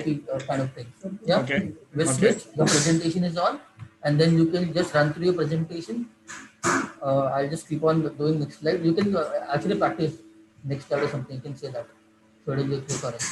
VIP kind of thing. Yeah. Okay. With Okay. switch, the presentation is on, and then you can just run through your presentation. I'll just keep on doing next slide. You can actually practice next slide or something. You can say that. So it will be clear for us.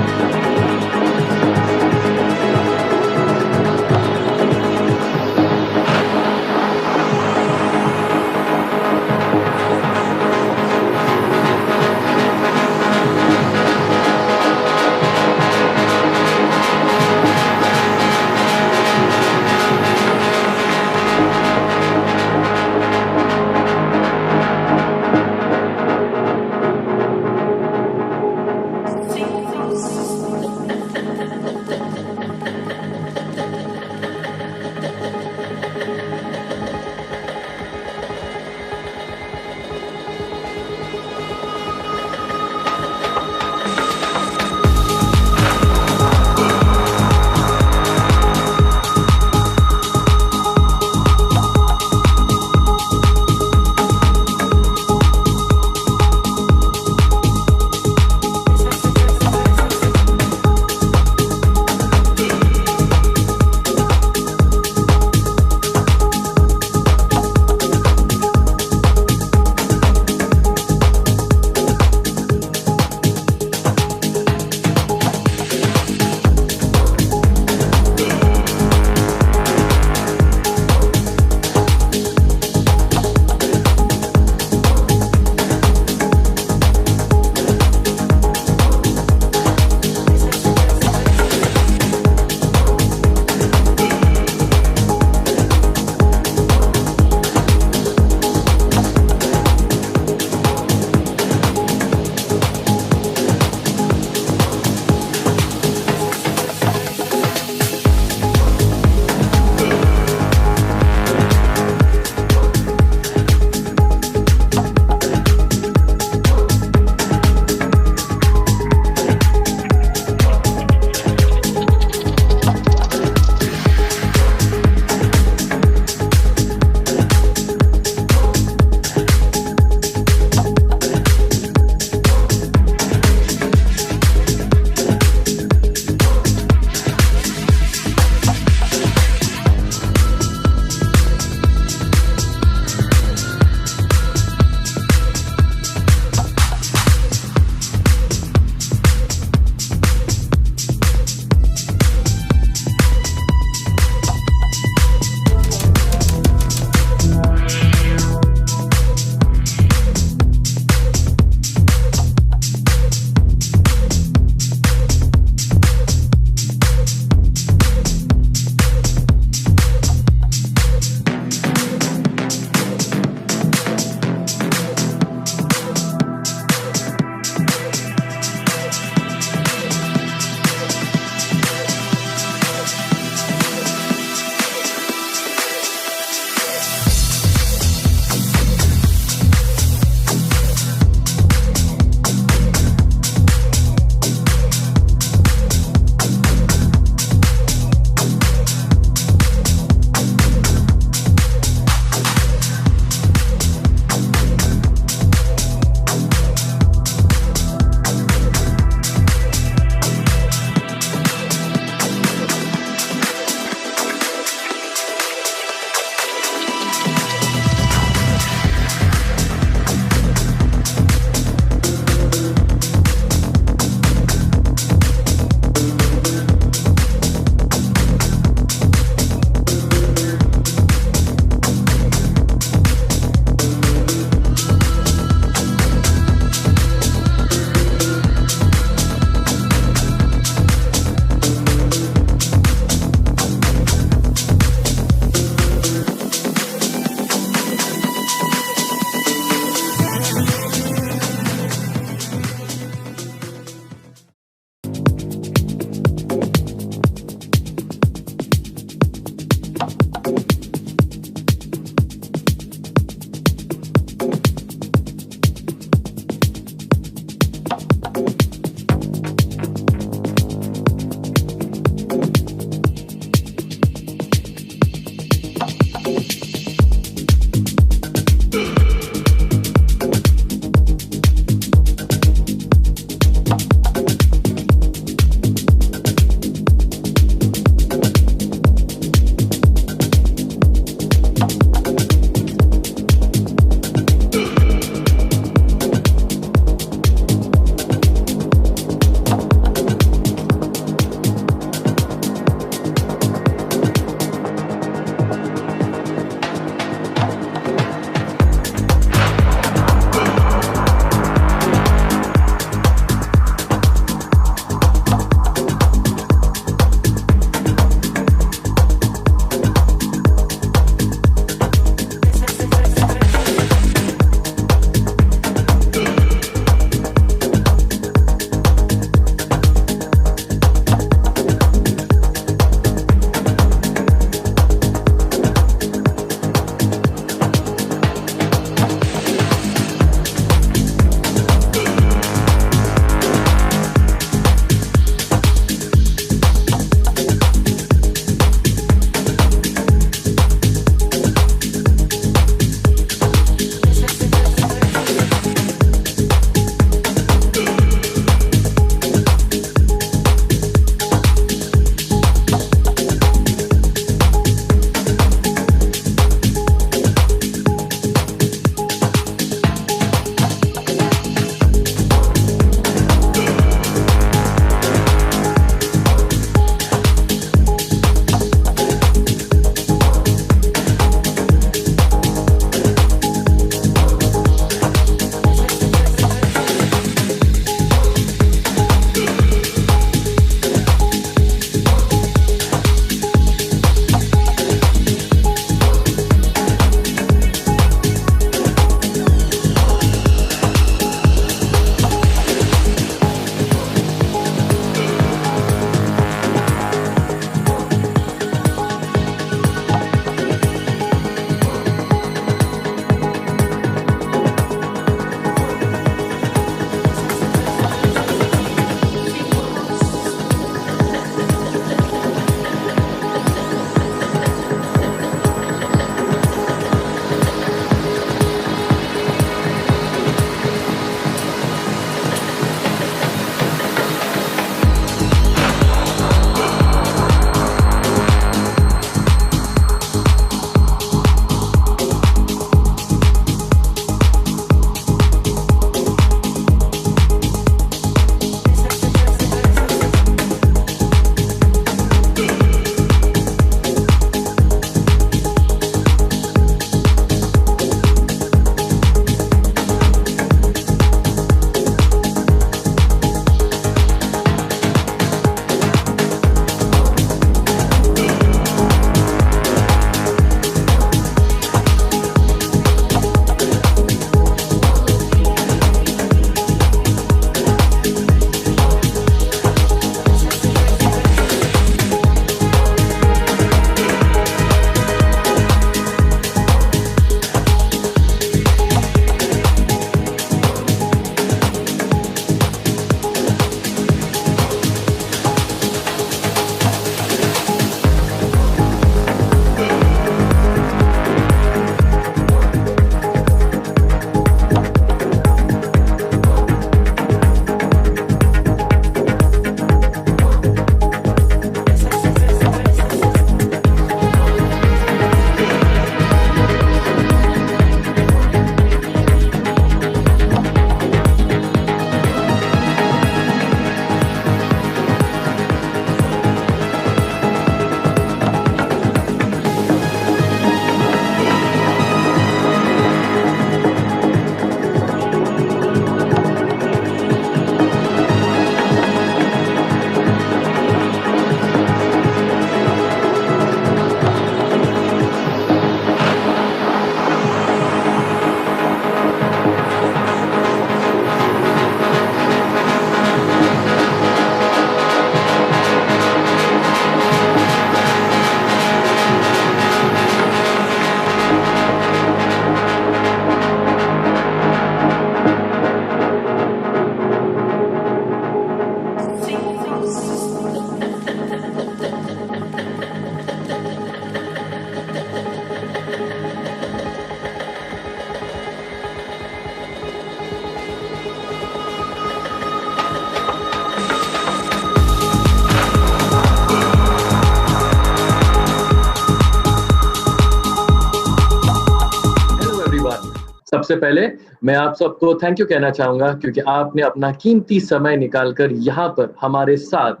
सबसे पहले मैं आप सबको thank you कहना चाहूंगा क्योंकि आपने अपना कीमती समय निकालकर यहाँ पर हमारे साथ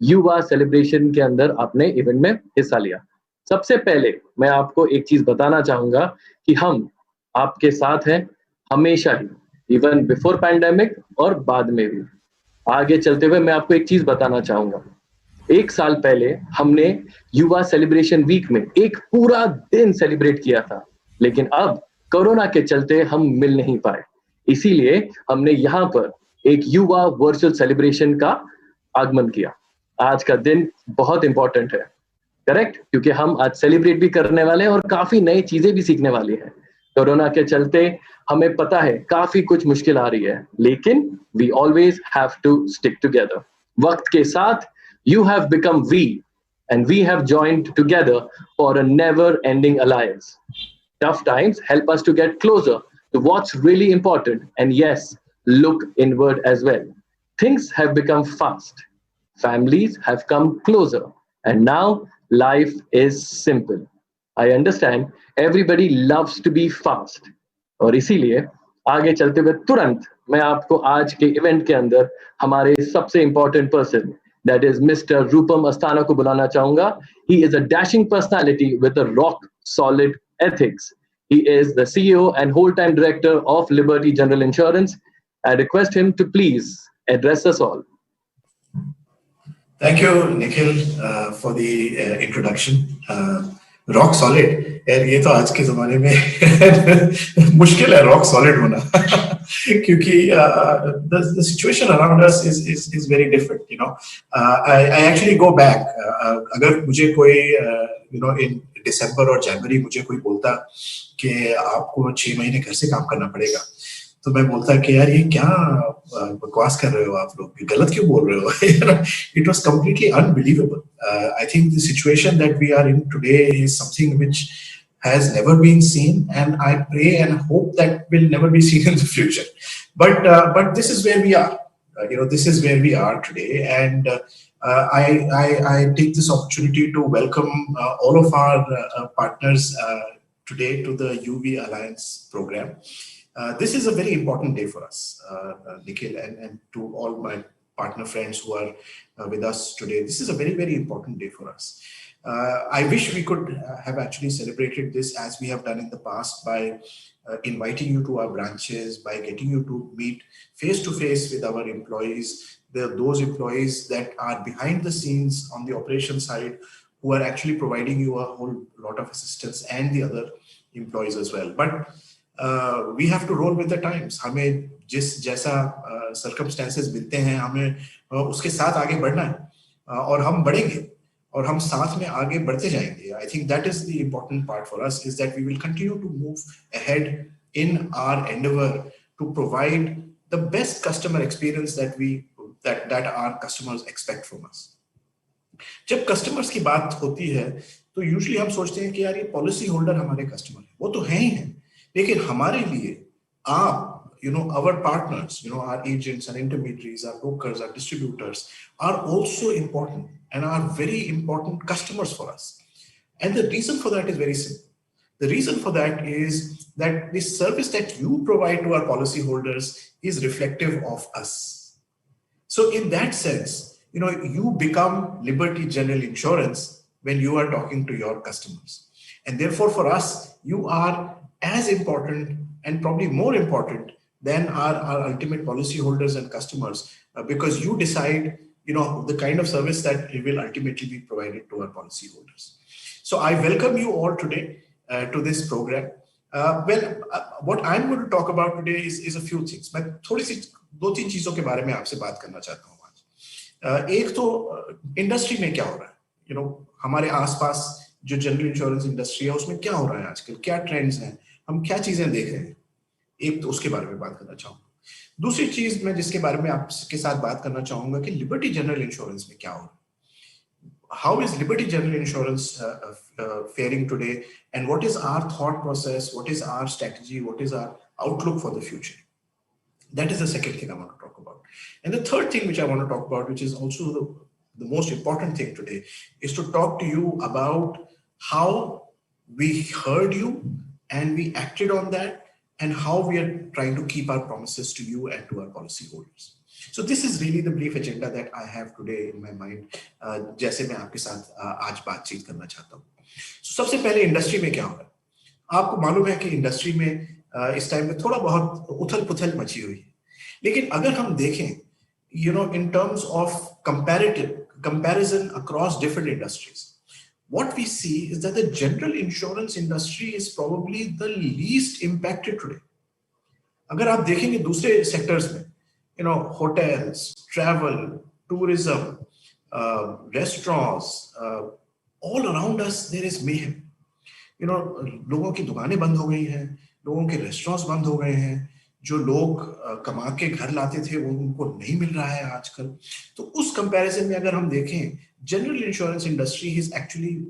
युवा सेलिब्रेशन के अंदर आपने इवेंट में हिस्सा लिया। सबसे पहले मैं आपको एक चीज बताना चाहूंगा कि हम आपके साथ हैं हमेशा ही, इवन बिफोर पैंडेमिक और बाद में भी। आगे चलते हुए मैं आपको एक चीज बताना चाहूंगा। 1 साल पहले हमने युवा सेलिब्रेशन वीक में एक पूरा दिन सेलिब्रेट किया था, लेकिन अब कोरोना के चलते हम मिल नहीं पाए। इसीलिए हमने यहाँ पर एक युवा वर्चुअल सेलिब्रेशन का आगमन किया। आज का दिन बहुत इंपॉर्टेंट है, करेक्ट, क्योंकि हम आज सेलिब्रेट भी करने वाले हैं और काफी नई चीजें भी सीखने वाली हैं। कोरोना के चलते हमें पता है काफी कुछ मुश्किल आ रही है, लेकिन we always have to stick together. वक्त के साथ you have become we, and we have joined together for a never-ending alliance. Tough times help us to get closer to what's really important, and yes, look inward as well. Things have become fast. Families have come closer, and now life is simple. I understand everybody loves to be fast. और इसीलिए आगे चलते हुए तुरंत मैं आपको आज के इवेंट के अंदर हमारे सबसे important person, that is Mr. Rupam Asthana को बुलाना चाहूंगा. He is a dashing personality with a rock solid ethics. He is the CEO and whole-time director of Liberty General Insurance. I request him to please address us all. Thank you, Nikhil, for the introduction. Rock solid. यार ये तो आज के ज़माने में मुश्किल है rock solid होना क्योंकि the situation around us is very different, you know. I actually go back. अगर मुझे कोई in December और January मुझे कोई बोलता कि आपको 6 महीने घर से काम करना पड़ेगा, तो मैं बोलता कि यार ये क्या बकवास कर रहे हो आप लोग, गलत क्यों बोल रहे हो? It was completely unbelievable. I think the situation that we are in today is something which has never been seen, and I pray and hope that will never be seen in the future. But this is where we are. This is where we are today, and I take this opportunity to welcome all of our partners today to the UV Alliance program. This is a very important day for us, Nikhil, and to all my partner friends who are with us today. This is a very, very important day for us. I wish we could have actually celebrated this as we have done in the past by inviting you to our branches, by getting you to meet face-to-face with our employees, those employees that are behind the scenes on the operation side who are actually providing you a whole lot of assistance, and the other employees as well. But we have to roll with the times. हमें जिस जैसा circumstances मिलते हैं, हमें उसके साथ आगे बढ़ना है, और हम बढ़ेंगे और हम साथ में आगे बढ़ते जाएंगे. I think that is the important part for us, is that we will continue to move ahead in our endeavor to provide the best customer experience that our customers expect from us. जब customers की बात होती है तो usually हम सोचते हैं कि यार ये policy holder हमारे customer हैं, वो तो हैं ही हैं, लेकिन हमारे लिए आप, our partners, our agents and intermediaries, our brokers, our distributors are also important and are very important customers for us. And the reason for that is very simple. The reason for that is that the service that you provide to our policyholders is reflective of us. So in that sense, you become Liberty General Insurance when you are talking to your customers. And therefore for us, you are as important and probably more important than our ultimate policyholders and customers, because you decide, the kind of service that will ultimately be provided to our policyholders. So I welcome you all today to this program. What I'm going to talk about today is a few things. मैं थोड़ी सी 2-3 चीजों के बारे में आपसे बात करना चाहता हूँ आज. एक तो इंडस्ट्री में क्या हो रहा है, हमारे आसपास जो जनरल इंश्योरेंस इंडस्ट्री है उसमें क्या हो रहा है आजकल, क्या ट्रेंड्स हैं, हम क्या चीजें देख रहे हैं, एक तो उसके बारे में बात करना चाहूंगा. दूसरी चीज मैं जिसके बारे में आपके साथ बात करना चाहूंगा कि लिबर्टी जनरल इंश्योरेंस में क्या हो रहा है. How is Liberty General Insurance faring today, and what is our thought process, what is our strategy, what is our outlook for the future? That is the second thing I want to talk about. And the third thing which I want to talk about, which is also the most important thing today, is to talk to you about how we heard you and we acted on that, and how we are trying to keep our promises to you and to our policyholders. So this is really the brief agenda that I have today in my mind. जैसे मैं आपके साथ आज बातचीत करना चाहता हूँ. So सबसे पहले इंडस्ट्री में क्या हो रहा है? आपको मालूम है कि इंडस्ट्री में इस टाइम में थोड़ा बहुत उथल-पुथल मची हुई है. लेकिन अगर हम देखें, in terms of comparison across different industries, what we see is that the general insurance industry is probably the least impacted today. अगर आप देखेंगे दूसरे सेक्टर्स में, hotels, travel, tourism, restaurants, all around us there is mayhem. लोगों की दुकानें बंद हो गई हैं, लोगों के रेस्टोरेंट्स बंद हो गए हैं, जो लोग कमा के घर लाते थे वो उनको नहीं मिल रहा है आजकल. तो उस कंपैरिजन में अगर हम देखें, general insurance industry has actually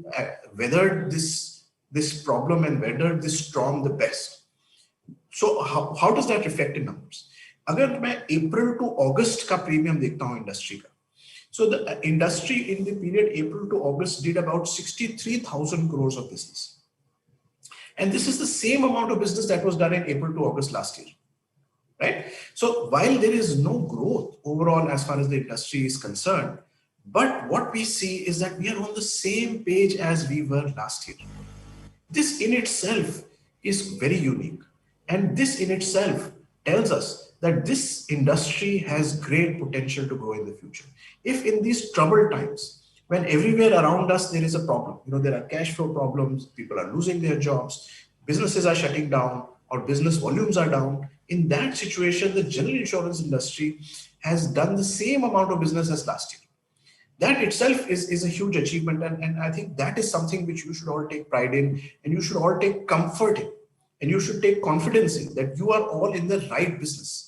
weathered this problem and weathered this storm the best. So how does that reflect in numbers? अगर मैं अप्रैल टू अगस्त का प्रीमियम देखता हूँ इंडस्ट्री का, so the industry in the period April to August did about 63,000 crores of business, and this is the same amount of business that was done in April to August last year, right? So while there is no growth overall as far as the industry is concerned, but what we see is that we are on the same page as we were last year. This in itself is very unique, and this in itself tells us that this industry has great potential to grow in the future. If in these troubled times, when everywhere around us there is a problem, there are cash flow problems, people are losing their jobs, businesses are shutting down, or business volumes are down, in that situation, the general insurance industry has done the same amount of business as last year. That itself is a huge achievement, and I think that is something which you should all take pride in, and you should all take comfort in, and you should take confidence in, that you are all in the right business.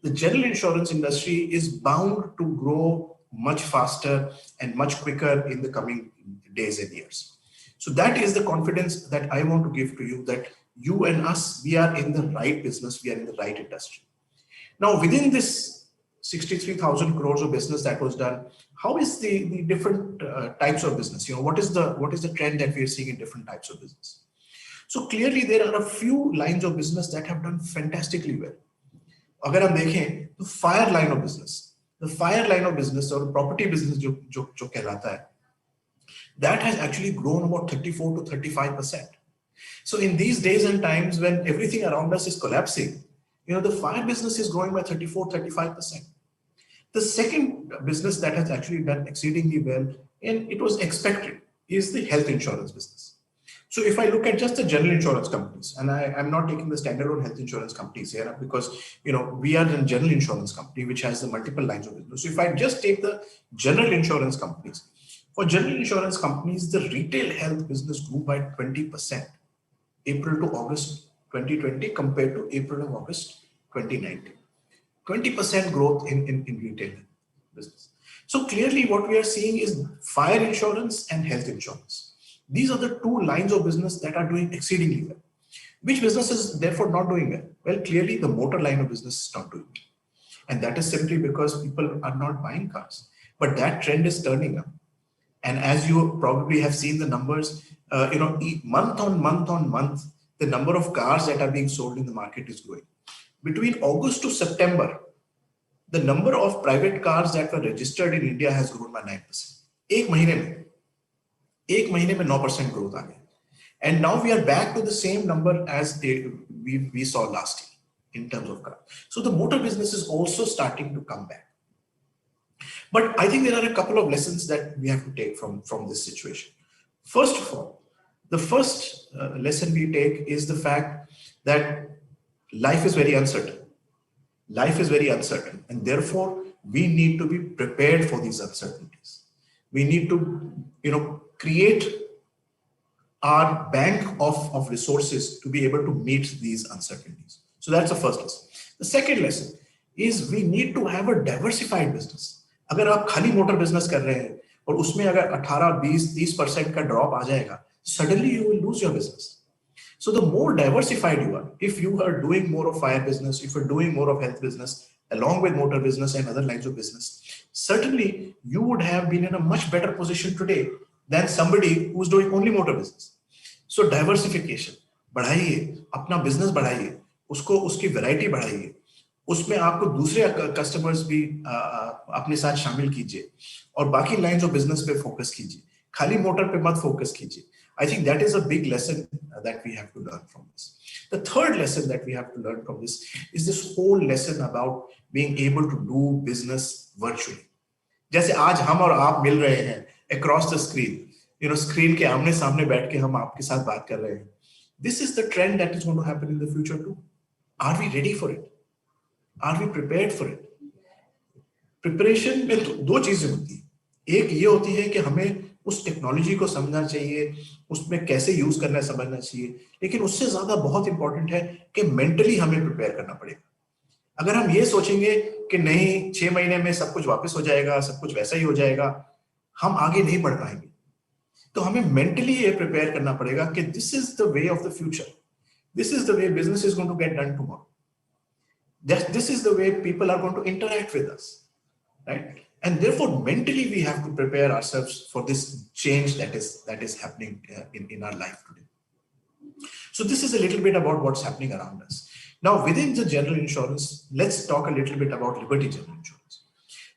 The general insurance industry is bound to grow much faster and much quicker in the coming days and years. So that is the confidence that I want to give to you, that you and us, we are in the right business, we are in the right industry. Now, within this 63,000 crores of business that was done, how is the different types of business? What is the trend that we are seeing in different types of business? So clearly there are a few lines of business that have done fantastically well. अगर हम देखें तो fire line of business और property business जो कहलाता है, that has actually grown about 34 to 35%. So in these days and times when everything around us is collapsing, the fire business is growing by 34-35%. The second business that has actually done exceedingly well, and it was expected, is the health insurance business. So if I look at just the general insurance companies, and I'm not taking the standalone health insurance companies here because, we are a general insurance company which has the multiple lines of business. So if I just take the general insurance companies, for general insurance companies, the retail health business grew by 20%, April to August 2020 compared to April and August 2019. 20% growth in retail business. So clearly what we are seeing is fire insurance and health insurance. These are the two lines of business that are doing exceedingly well. Which business is therefore not doing well? Well, clearly the motor line of business is not doing well. And that is simply because people are not buying cars. But that trend is turning up. And as you probably have seen the numbers, month on month, the number of cars that are being sold in the market is growing. Between August to September, the number of private cars that were registered in India has grown by 9%. एक महीने में 9% growth आ गया. And now we are back to the same number as we saw last year in terms of cars. So the motor business is also starting to come back. But I think there are a couple of lessons that we have to take from this situation. First of all, the first lesson we take is the fact that life is very uncertain. Life is very uncertain, and therefore we need to be prepared for these uncertainties. We need to, create our bank of resources to be able to meet these uncertainties. So that's the first lesson. The second lesson is we need to have a diversified business. अगर आप खाली motor business कर रहे हैं और उसमें अगर 18-20-30% का ड्रॉप आ जाएगा, suddenly you will lose your business. So the more diversified you are, if you are doing more of fire business, if you're doing more of health business, along with motor business and other lines of business, certainly you would have been in a much better position today than somebody who's doing only motor business. So diversification, बढ़ाइए, अपना business बढ़ाइए, उसको उसकी variety बढ़ाइए, उसमें आपको दूसरे customers भी अपने साथ शामिल कीजिए और बाकी लाइंस ऑफ बिजनेस पे फोकस कीजिए, खाली मोटर पे मत फोकस कीजिए. I think that is a big lesson that we have to learn from this. The third lesson that we have to learn from this is this whole lesson about being able to do business virtually. जैसे आज हम और आप मिल रहे हैं across the screen, screen के आमने सामने बैठ के हम आपके साथ बात कर रहे हैं. This is the trend that is going to happen in the future too. Are we ready for it? Are we prepared for it? Preparation में दो चीजें होती हैं. एक ये होती है कि हमें उस टेक्नोलॉजी को समझना चाहिए, उसमें कैसे यूज करना है समझना चाहिए, लेकिन उससे ज्यादा बहुत इंपॉर्टेंट है कि मेंटली हमें प्रिपेयर करना पड़ेगा. अगर हम ये सोचेंगे कि नहीं 6 महीने में सब कुछ वापस हो जाएगा, सब कुछ वैसा ही हो जाएगा, हम आगे नहीं बढ़ पाएंगे. तो हमें मेंटली ये प्रिपेयर करना पड़ेगा कि this is the way of the future, this is the way business is going to get done tomorrow, this is the way people are going to interact with us, right? And therefore mentally we have to prepare ourselves for this change that is happening in our life today. So this is a little bit about what's happening around us. Now within the general insurance, let's talk a little bit about Liberty General Insurance.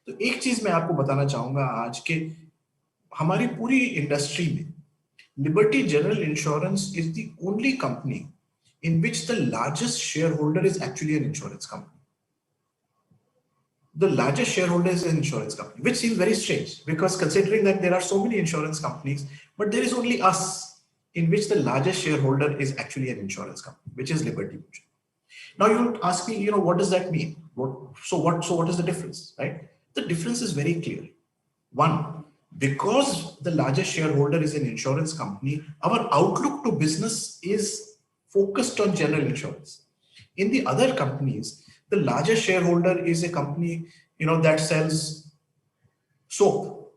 तो एक चीज मैं आपको बताना चाहूंगा आज के हमारी पूरी इंडस्ट्री में Liberty General Insurance is the only company in which the largest shareholder is actually an insurance company. The largest shareholder is an insurance company, which seems very strange because considering that there are so many insurance companies, but there is only us in which the largest shareholder is actually an insurance company, which is Liberty Mutual. Now you would ask me, what does that mean? So what is the difference, right? The difference is very clear. One, because the largest shareholder is an insurance company, our outlook to business is focused on general insurance. In the other companies, the largest shareholder is a company, that sells soap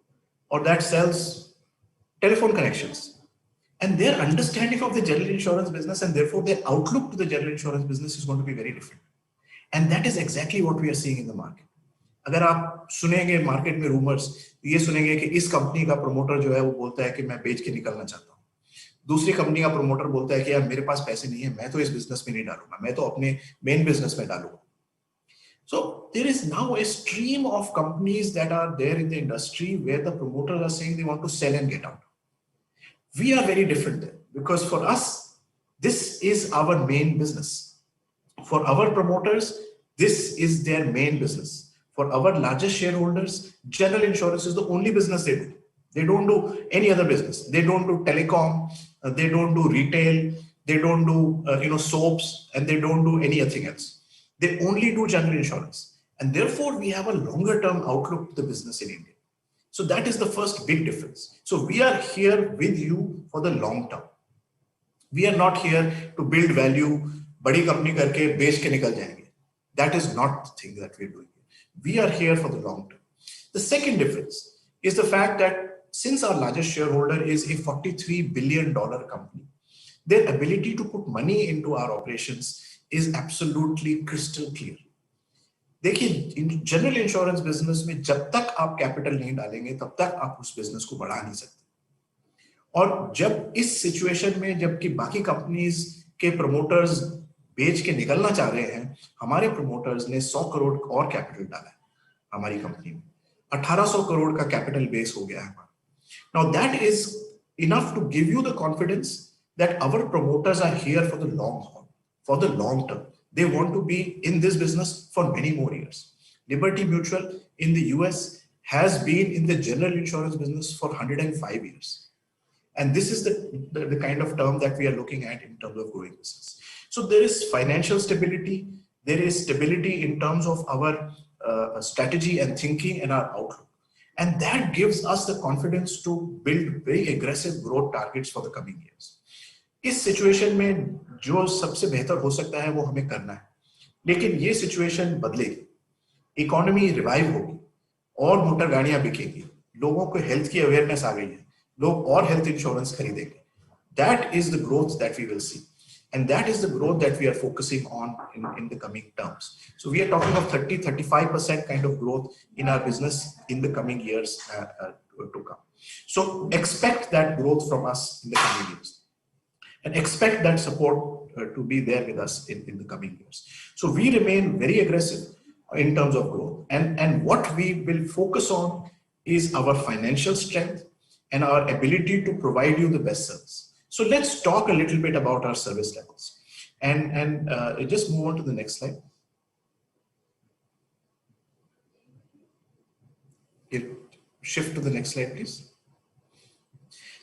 or that sells telephone connections, and their understanding of the general insurance business and therefore their outlook to the general insurance business is going to be very different. And that is exactly what we are seeing in the market. अगर आप सुनेंगे market में rumours, ये सुनेंगे कि इस company का promoter जो है वो बोलता है कि मैं बेच के निकलना चाहता हूँ, दूसरी कंपनी का प्रमोटर बोलता है कि यार मेरे पास पैसे नहीं है, मैं तो इस बिजनेस में नहीं डालूंगा, मैं तो अपने मेन बिजनेस में डालूंगा. So there is now a stream of companies that are there in the industry where the promoters are saying they want to sell and get out. We are very different there because for us, this is our main business. For our promoters, this is their main business. For our largest shareholders, general insurance is the only business they do. They don't do any other business. They don't do telecom, they don't do retail, they don't do soaps, and they don't do anything else. They only do general insurance, and therefore we have a longer term outlook to the business in India. So that is the first big difference. So we are here with you for the long term. We are not here to build value, badi company karke bech ke nikal jayenge. That is not the thing that we are doing. We are here for the long term. The second difference is the fact that since our largest shareholder is a $43 billion company, their ability to put money into our operations is absolutely crystal clear. देखिए general insurance business में जब तक आप capital नहीं डालेंगे तब तक आप उस बिजनेस को बढ़ा नहीं सकते. और जब इस सिचुएशन में जबकि बाकी कंपनीज के प्रमोटर्स बेच के निकलना चाह रहे हैं, हमारे प्रमोटर्स ने 100 करोड़ और कैपिटल डाला है हमारी कंपनी में. 1800 करोड़ का कैपिटल बेस हो गया है हमारा. Now that is enough to give you the confidence that our promoters are here for the long haul, for the long term. They want to be in this business for many more years. Liberty Mutual in the US has been in the general insurance business for 105 years. And this is the kind of term that we are looking at in terms of growing business. So there is financial stability, there is stability in terms of our strategy and thinking and our outlook. And that gives us the confidence to build very aggressive growth targets for the coming years. इस situation में जो सबसे बेहतर हो सकता है वो हमें करना है, लेकिन ये सिचुएशन बदलेगी, इकोनॉमी रिवाइव होगी और मोटर गाड़ियां बिकेगी, लोगों को हेल्थ की अवेयरनेस आ गई है, लोग और हेल्थ इंश्योरेंस खरीदेंगे. That is the growth that we will see, and that is the growth that we are focusing on in the coming terms. So we are talking of 30-35% kind of growth in our business in the coming years to come. So expect that growth from us in the coming years. And expect that support to be there with us in the coming years. So we remain very aggressive in terms of growth, and what we will focus on is our financial strength and our ability to provide you the best service. So let's talk a little bit about our service levels, and just move on to the next slide. Shift to the next slide, please.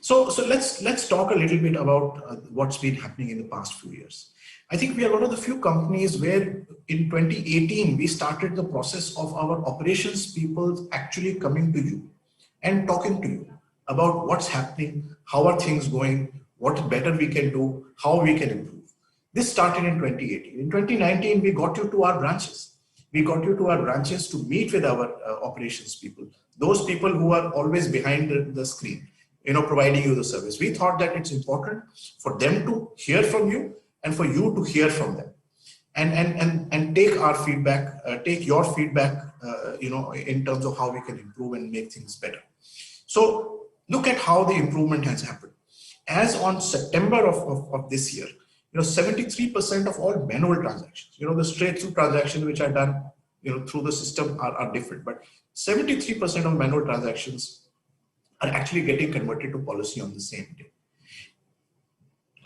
So let's talk a little bit about what's been happening in the past few years. I think we are one of the few companies where in 2018 we started the process of our operations people actually coming to you and talking to you about what's happening, how are things going, what better we can do, how we can improve. This started in 2018. In 2019, we got you to our branches. We got you to our branches to meet with our operations people, those people who are always behind the screen, providing you the service. We thought that it's important for them to hear from you and for you to hear from them, and take our feedback, take your feedback, in terms of how we can improve and make things better. So look at how the improvement has happened. As on September of this year, 73% of all manual transactions, the straight-through transactions which are done, through the system are different, but 73% of manual transactions are actually getting converted to policy on the same day.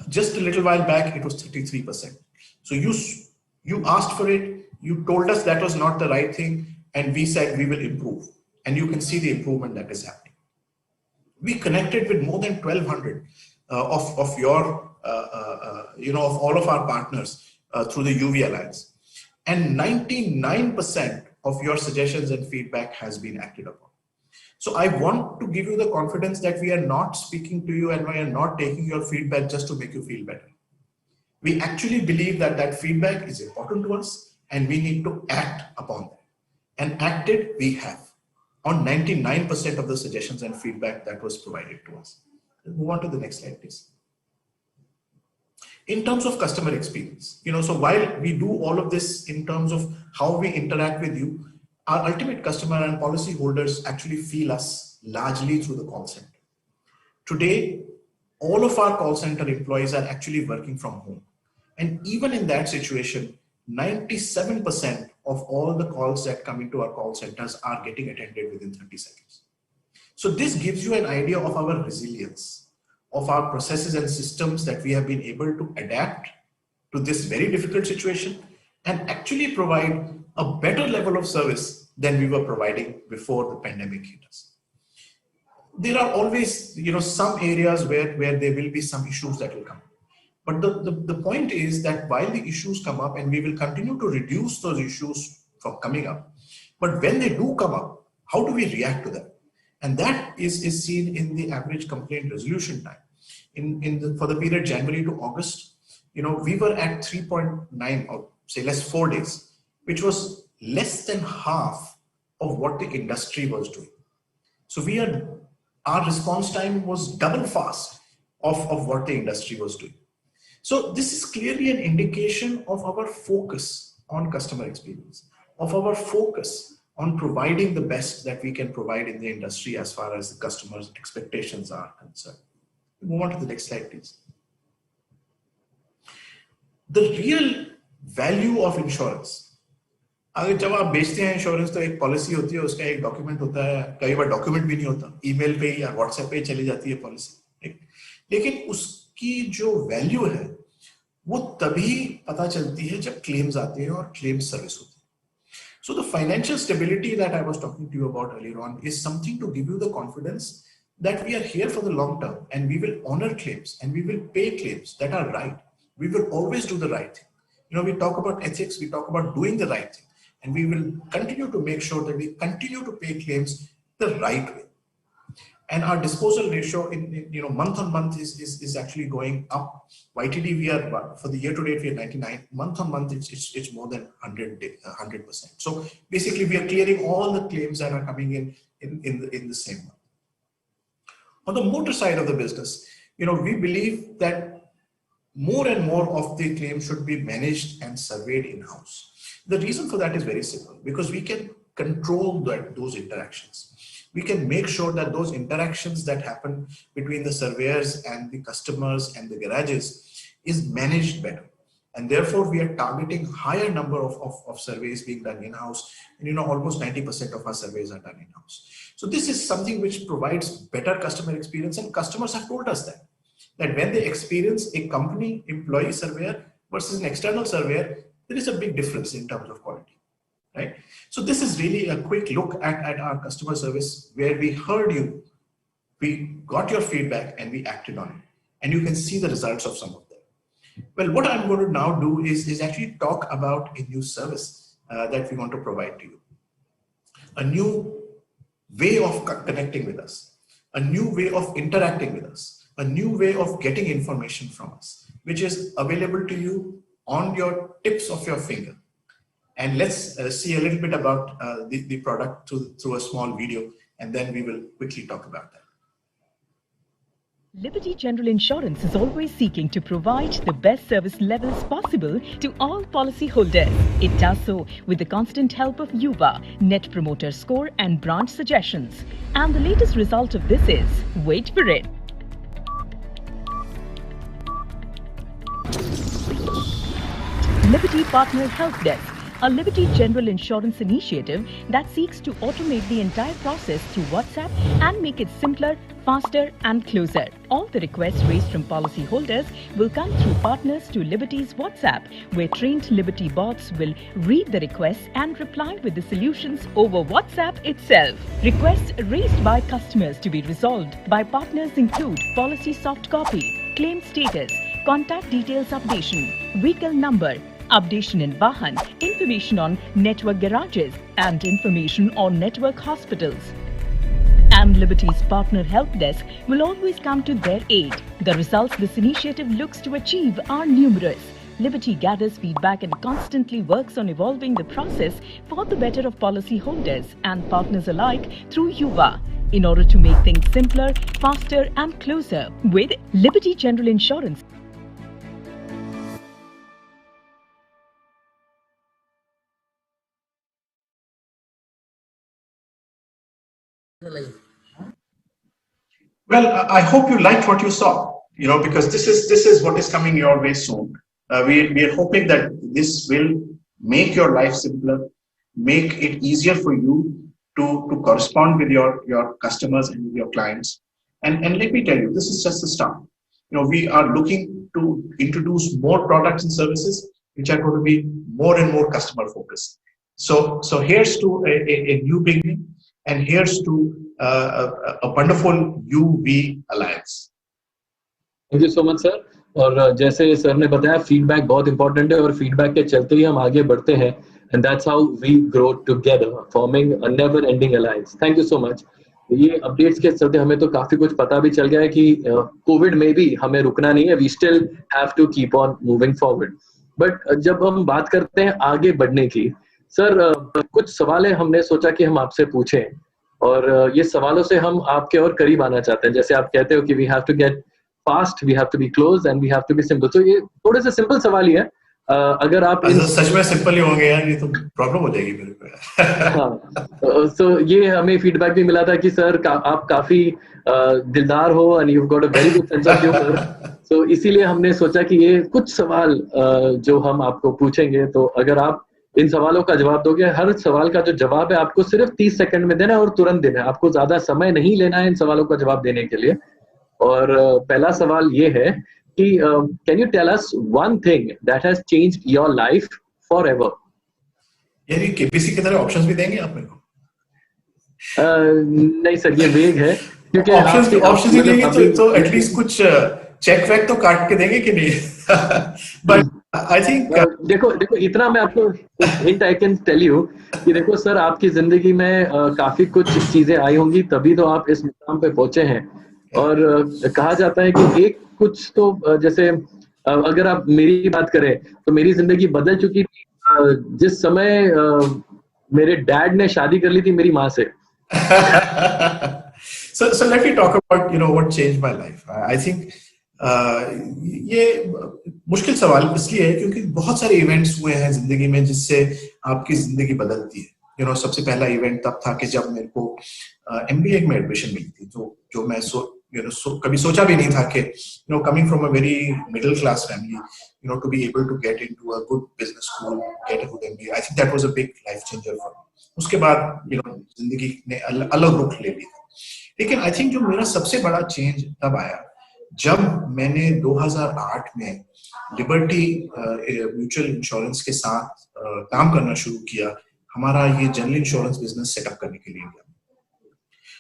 Just a little while back, it was 33%. So you asked for it, you told us that was not the right thing, and we said we will improve. And you can see the improvement that is happening. We connected with more than 1,200 of your, of all of our partners through the UV Alliance. And 99% of your suggestions and feedback has been acted upon. So I want to give you the confidence that we are not speaking to you and we are not taking your feedback just to make you feel better. We actually believe that that feedback is important to us and we need to act upon that. And acted we have on 99% of the suggestions and feedback that was provided to us. Move on to the next slide, please. In terms of customer experience, so while we do all of this in terms of how we interact with you, our ultimate customer and policy holders actually feel us largely through the call center. Today, all of our call center employees are actually working from home. And even in that situation, 97% of all the calls that come into our call centers are getting attended within 30 seconds. So this gives you an idea of our resilience, of our processes and systems that we have been able to adapt to this very difficult situation and actually provide a better level of service than we were providing before the pandemic hit us. There are always, some areas where there will be some issues that will come. But the point is that while the issues come up, and we will continue to reduce those issues from coming up, but when they do come up, how do we react to them? And that is seen in the average complaint resolution time. For the period January to August, we were at 3.9 or say less 4 days, which was less than half of what the industry was doing. So our response time was double fast of what the industry was doing. So this is clearly an indication of our focus on customer experience, of our focus on providing the best that we can provide in the industry as far as the customer's expectations are concerned. Move on to the next slide, please. The real value of insurance. अगर जब आप बेचते हैं insurance तो एक policy होती है, उसका एक डॉक्यूमेंट होता है, कई बार डॉक्यूमेंट भी नहीं होता, ईमेल पे या व्हाट्सएप पे चली जाती है पॉलिसी, लेकिन उसकी जो वैल्यू है वो तभी पता चलती है जब क्लेम्स आते हैं और क्लेम सर्विस होती है. So the financial stability that I was talking to you about earlier on is something to give you the confidence that we are here for the long term and we will honor claims and we will pay claims that are right. We will always do the right thing. We talk about ethics, we talk about doing the right thing, and we will continue to make sure that we continue to pay claims the right way. And our disposal ratio in month on month is actually going up. YTD we are, for the year to date we are 99. Month on month it's more than 100%. So basically we are clearing all the claims that are coming in the same month. On the motor side of the business, we believe that more and more of the claims should be managed and surveyed in-house. The reason for that is very simple, because we can control those interactions. We can make sure that those interactions that happen between the surveyors and the customers and the garages is managed better. and therefore we are targeting higher number of surveys being done in-house, and almost 90% of our surveys are done in-house. So this is something which provides better customer experience, and customers have told us that when they experience a company employee surveyor versus an external surveyor, there is a big difference in terms of quality, right? So this is really a quick look at our customer service, where we heard you, we got your feedback, and we acted on it, and you can see the results of some of them. Well, what I'm going to now do is actually talk about a new service that we want to provide to you. A new way of connecting with us, a new way of interacting with us, a new way of getting information from us, which is available to you on your tips of your finger. And let's see a little bit about the product through a small video, and then we will quickly talk about that. Liberty General Insurance is always seeking to provide the best service levels possible to all policyholders. It does so with the constant help of Yuva, Net Promoter Score and branch suggestions. And the latest result of this is, wait for it, Liberty Partner Help Desk, a Liberty General Insurance initiative that seeks to automate the entire process through WhatsApp and make it simpler, faster and closer. All the requests raised from policyholders will come through partners to Liberty's WhatsApp, where trained Liberty bots will read the requests and reply with the solutions over WhatsApp itself. Requests raised by customers to be resolved by partners include policy soft copy, claim status, contact details updation, vehicle number, updation in Vahan, information on network garages and information on network hospitals. And Liberty's Partner Help Desk will always come to their aid. The results this initiative looks to achieve are numerous. Liberty gathers feedback and constantly works on evolving the process for the better of policyholders and partners alike through Yuva, in order to make things simpler, faster and closer with Liberty General Insurance. Well, I hope you liked what you saw, because this is what is coming your way soon. We are hoping that this will make your life simpler, make it easier for you to correspond with your customers and with your clients. And let me tell you, this is just the start. We are looking to introduce more products and services which are going to be more and more customer focused. So here's to a new beginning, and here's to a wonderful UV Alliance. Thank you so much sir. और जैसे sir ने बताया, feedback बहुत important है और feedback के चलते ही हम आगे बढ़ते हैं, and that's how we grow together, forming a never ending alliance. Thank you so much. ये अपडेट्स के चलते हमें तो काफी कुछ पता भी चल गया है कि कोविड में भी हमें रुकना नहीं है, we still have to keep on moving forward. But जब हम बात करते हैं आगे बढ़ने की, सर कुछ सवाल हमने सोचा कि हम आपसे पूछें, और ये सवालों से हम आपके और करीब आना चाहते हैं। जैसे आप कहते हो कि we have to get fast, we have to be close and we have to be simple. तो ये थोड़े से सिंपल सवाल ही है। अगर आप सच में सिंपल ही होंगे यार, ये तो प्रॉब्लम हो जाएगी मेरे को। हाँ, तो ये हमें फीडबैक भी मिला था कि सर आप काफी दिलदार हो and you got a very good sense of humour. So इसीलिए हमने सोचा कि ये कुछ सवाल जो हम आपको पूछेंगे, तो अगर आप इन सवालों का जवाब दोगे, हर सवाल का जो जवाब है आपको सिर्फ 30 सेकंड में देना है और तुरंत देना है, आपको ज्यादा समय नहीं लेना है इन सवालों का जवाब देने के लिए। और पहला सवाल ये है कि can you tell us one thing that has changed your life forever? यानी केपीसी की तरह ऑप्शंस भी देंगे आप मेरे को? नहीं सर, ये वेग है, क्योंकि ऑप्शंस ही देंगे तो एटलीस्ट कुछ चेक वैक तो काट के देंगे कि नहीं? बट आई थिंक देखो इतना मैं आपको hint I can tell you कि देखो सर, आपकी जिंदगी में काफी कुछ चीजें आई होंगी, तभी तो आप इस मुकाम पे पहुंचे हैं। और कहा जाता है कि एक कुछ तो जैसे अगर आप मेरी बात करें तो मेरी जिंदगी बदल चुकी थी जिस समय मेरे डैड ने शादी कर ली थी मेरी माँ से। So let me talk about what changed my life. I think ये मुश्किल सवाल इसलिए है क्योंकि बहुत सारे इवेंट्स हुए हैं जिंदगी में जिससे आपकी जिंदगी बदलती है। सबसे पहला इवेंट तब था कि जब मेरे को MBA में एडमिशन मिली थी, जो मैं कभी सोचा भी नहीं था कि coming from a very middle class family, to be able to get into a good business school, get a good MBA, I think that was a big life changer for me. उसके बाद जिंदगी ने अलग रुख ले ली। लेकिन I think जो मेरा सबसे बड़ा चेंज तब आया जब मैंने 2008 में लिबर्टी म्यूचुअल इंश्योरेंस के साथ काम करना शुरू किया, हमारा ये जनरल इंश्योरेंस बिजनेस सेटअप करने के लिए गया।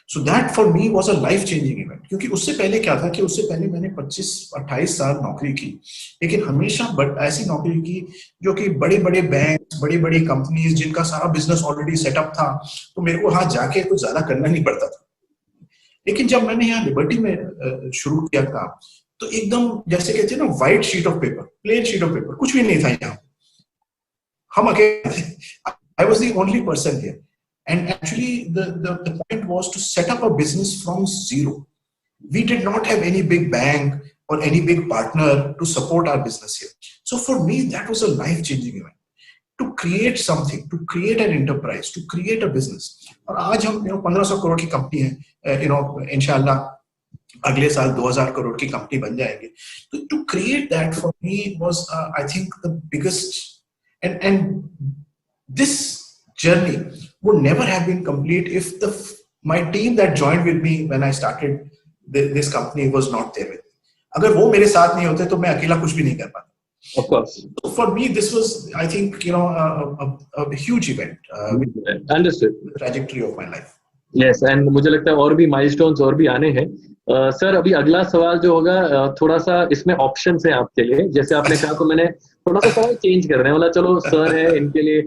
So that for me was a life changing event, क्योंकि उससे पहले क्या था कि उससे पहले मैंने 25-28 साल नौकरी की, लेकिन हमेशा ऐसी नौकरी की जो कि बड़े बड़े बैंक, बड़ी बड़ी कंपनीज जिनका सारा बिजनेस ऑलरेडी सेटअप था, तो मेरे को वहां जाके कुछ ज्यादा करना नहीं पड़ता था। लेकिन जब मैंने यहाँ लिबर्टी में शुरू किया काम, तो एकदम जैसे कहते हैं ना, white sheet of paper, plain sheet of paper, कुछ भी नहीं था यहाँ। हम अकेले थे, I was the only person here, and actually the point was to set up a business from zero. We did not have any big bank or any big partner to support our business here. So for me that was a life changing event, to create something, to create an enterprise, to create a business. और आज हम 1500 करोड़ की company है, इंशाल्लाह अगले साल 2000 करोड़ की company बन जाएगी। तो to create that for me was I think the biggest, and this journey would never have been complete if my team that joined with me when I started this company was not there with me. अगर वो मेरे साथ नहीं होते तो मैं अकेला कुछ भी नहीं कर पाता। Of course. So for me, this was, I think, a huge event. Understood. The trajectory of my life. Yes, and मुझे लगता है और भी माइलस्टोन्स और भी आने हैं। सर अभी अगला सवाल जो होगा थोड़ा सा इसमें ऑप्शंस हैं आपके लिए, जैसे आपने कहा, तो मैंने थोड़ा सा सवाल चेंज कर रहे हैं, बोला चलो सर है इनके लिए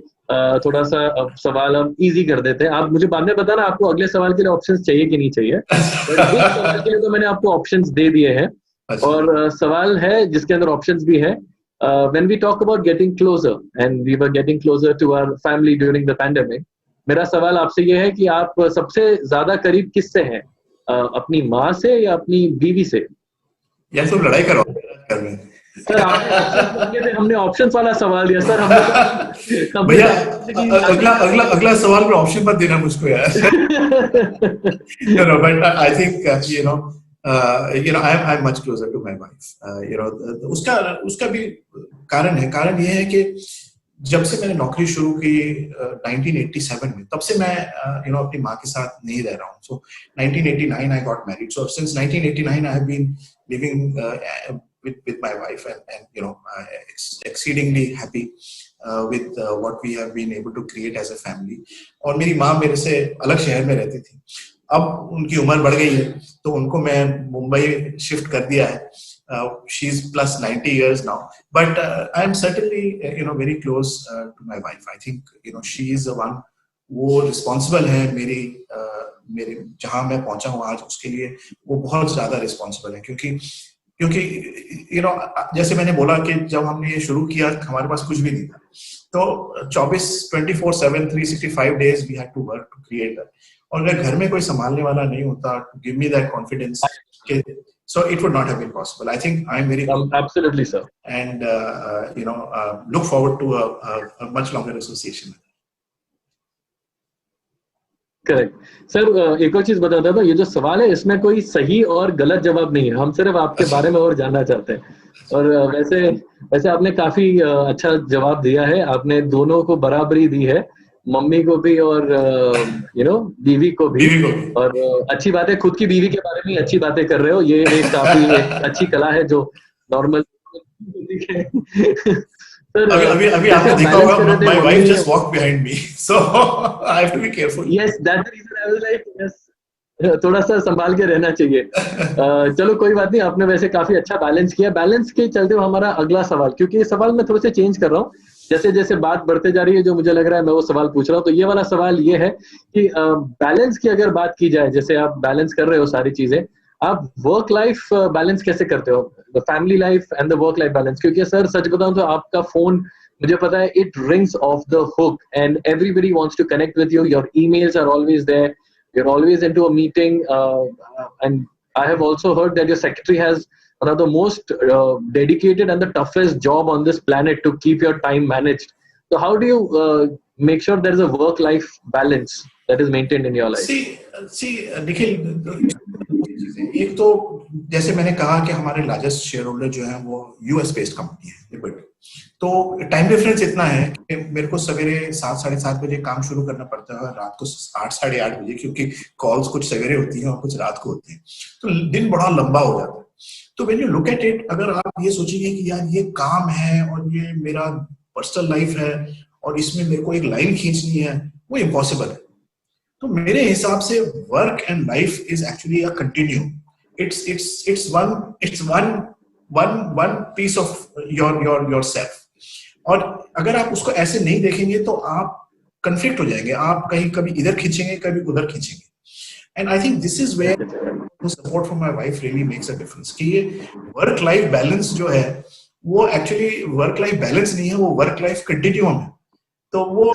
थोड़ा सा सवाल हम इजी कर देते हैं। आप मुझे बाद में बताना आपको अगले सवाल के लिए ऑप्शंस चाहिए कि नहीं चाहिए। इस सवाल के लिए तो मैंने आपको ऑप्शंस दे दिए हैं, और सवाल है जिसके अंदर ऑप्शंस भी है। When we talk about getting closer, and we were getting closer to our family during the pandemic, मेरा सवाल आपसे ये है कि आप सबसे ज्यादा करीब किससे हैं, अपनी माँ से या अपनी बीवी से? या तो लड़ाई करो घर में। सर हमने ऑप्शंस वाला सवाल दिया सर, भैया अगला सवाल में ऑप्शन मत देना मुझको यार। But I think I'm much closer to my wife. उसका भी कारण ये है कि जब से मैंने नौकरी शुरू की 1987 में, तब से मैं अपनी माँ के साथ नहीं रह रहा हूँ। So 1989 I got married. So since 1989 I have been living with my wife, and exceedingly happy with what we have been able to create as a family. और मेरी माँ मेरे से अलग शहर में रहती थी, अब उनकी उम्र बढ़ गई है तो उनको मैं मुंबई शिफ्ट कर दिया है। She's plus 90 years now, but I am certainly very close to my wife. I think she is the one, वो responsible है मेरे जहाँ मैं पहुंचा हूँ आज, उसके लिए वो बहुत ज्यादा responsible है, क्योंकि जैसे मैंने बोला कि जब हमने ये शुरू किया हमारे पास कुछ भी नहीं था, तो 24/7 365 days we had to work to create that. और अगर घर में कोई संभालने वाला नहीं होता to give me that confidence, so it would not have been possible. I think I'm very absolutely sir, and look forward to a much longer association. Correct sir. एक और चीज बताता था, ये जो सवाल है इसमें कोई सही और गलत जवाब नहीं है, हम सिर्फ आपके बारे में और जानना चाहते हैं। और वैसे आपने काफी अच्छा जवाब दिया है, आपने दोनों को बराबरी दी है, मम्मी को भी और बीवी को भी। और अच्छी बात है, खुद की बीवी के बारे में अच्छी बातें कर रहे हो, ये एक काफी अच्छी कला है जो नॉर्मल अभी आपने देखा होगा, my wife just walked behind me, so I have to be careful. Yes, that's the reason I was like, yes, थोड़ा सा संभाल के रहना चाहिए। चलो कोई बात नहीं, आपने वैसे काफी अच्छा बैलेंस किया। बैलेंस के चलते हुए हमारा अगला सवाल, क्योंकि ये सवाल मैं थोड़े से चेंज कर रहा हूँ जैसे जैसे बात बढ़ते जा रही है, जो मुझे लग रहा है मैं वो सवाल पूछ रहा हूँ। तो ये वाला सवाल ये है कि बैलेंस की अगर बात की जाए, जैसे आप बैलेंस कर रहे हो सारी चीजें, आप वर्क लाइफ बैलेंस कैसे करते हो, the family life and the work life balance? क्योंकि सर सच बताऊं तो आपका फोन, मुझे पता है, it rings off the hook and everybody wants to connect with you, your emails are always there, you are always into a meeting, and I have also heard that your secretary has one of the most dedicated and the toughest job on this planet to keep your time managed. So how do you make sure there is a work life balance that is maintained in your life? See Nikhil, चीजें, एक तो जैसे मैंने कहा कि हमारे largest share holder जो है वो यूएस बेस्ड कंपनी है लिबर्टी। तो टाइम डिफरेंस इतना है कि मेरे को सवेरे 7 साढ़े 7 बजे काम शुरू करना पड़ता है और रात को 8 साढ़े 8 बजे, क्योंकि कॉल्स कुछ सवेरे होती हैं और कुछ रात को होती हैं, तो दिन बड़ा लंबा हो जाता है। तो when you look at it, अगर आप ये सोचेंगे कि यार ये काम है और ये मेरा पर्सनल लाइफ है और इसमें मेरे को एक लाइन खींचनी है, वो इम्पॉसिबल है। तो मेरे हिसाब से work and life is actually a continuum. it's one piece of yourself। और अगर आप उसको ऐसे नहीं देखेंगे तो आप कंफ्लिक्ट हो जाएंगे, आप कहीं कभी इधर खींचेंगे कभी उधर खींचेंगे। And I think this is where support from my wife really makes a difference, कि ये वर्क लाइफ बैलेंस जो है वो एक्चुअली वर्क लाइफ बैलेंस नहीं है, वो वर्क लाइफ कंटिन्यूम है। तो वो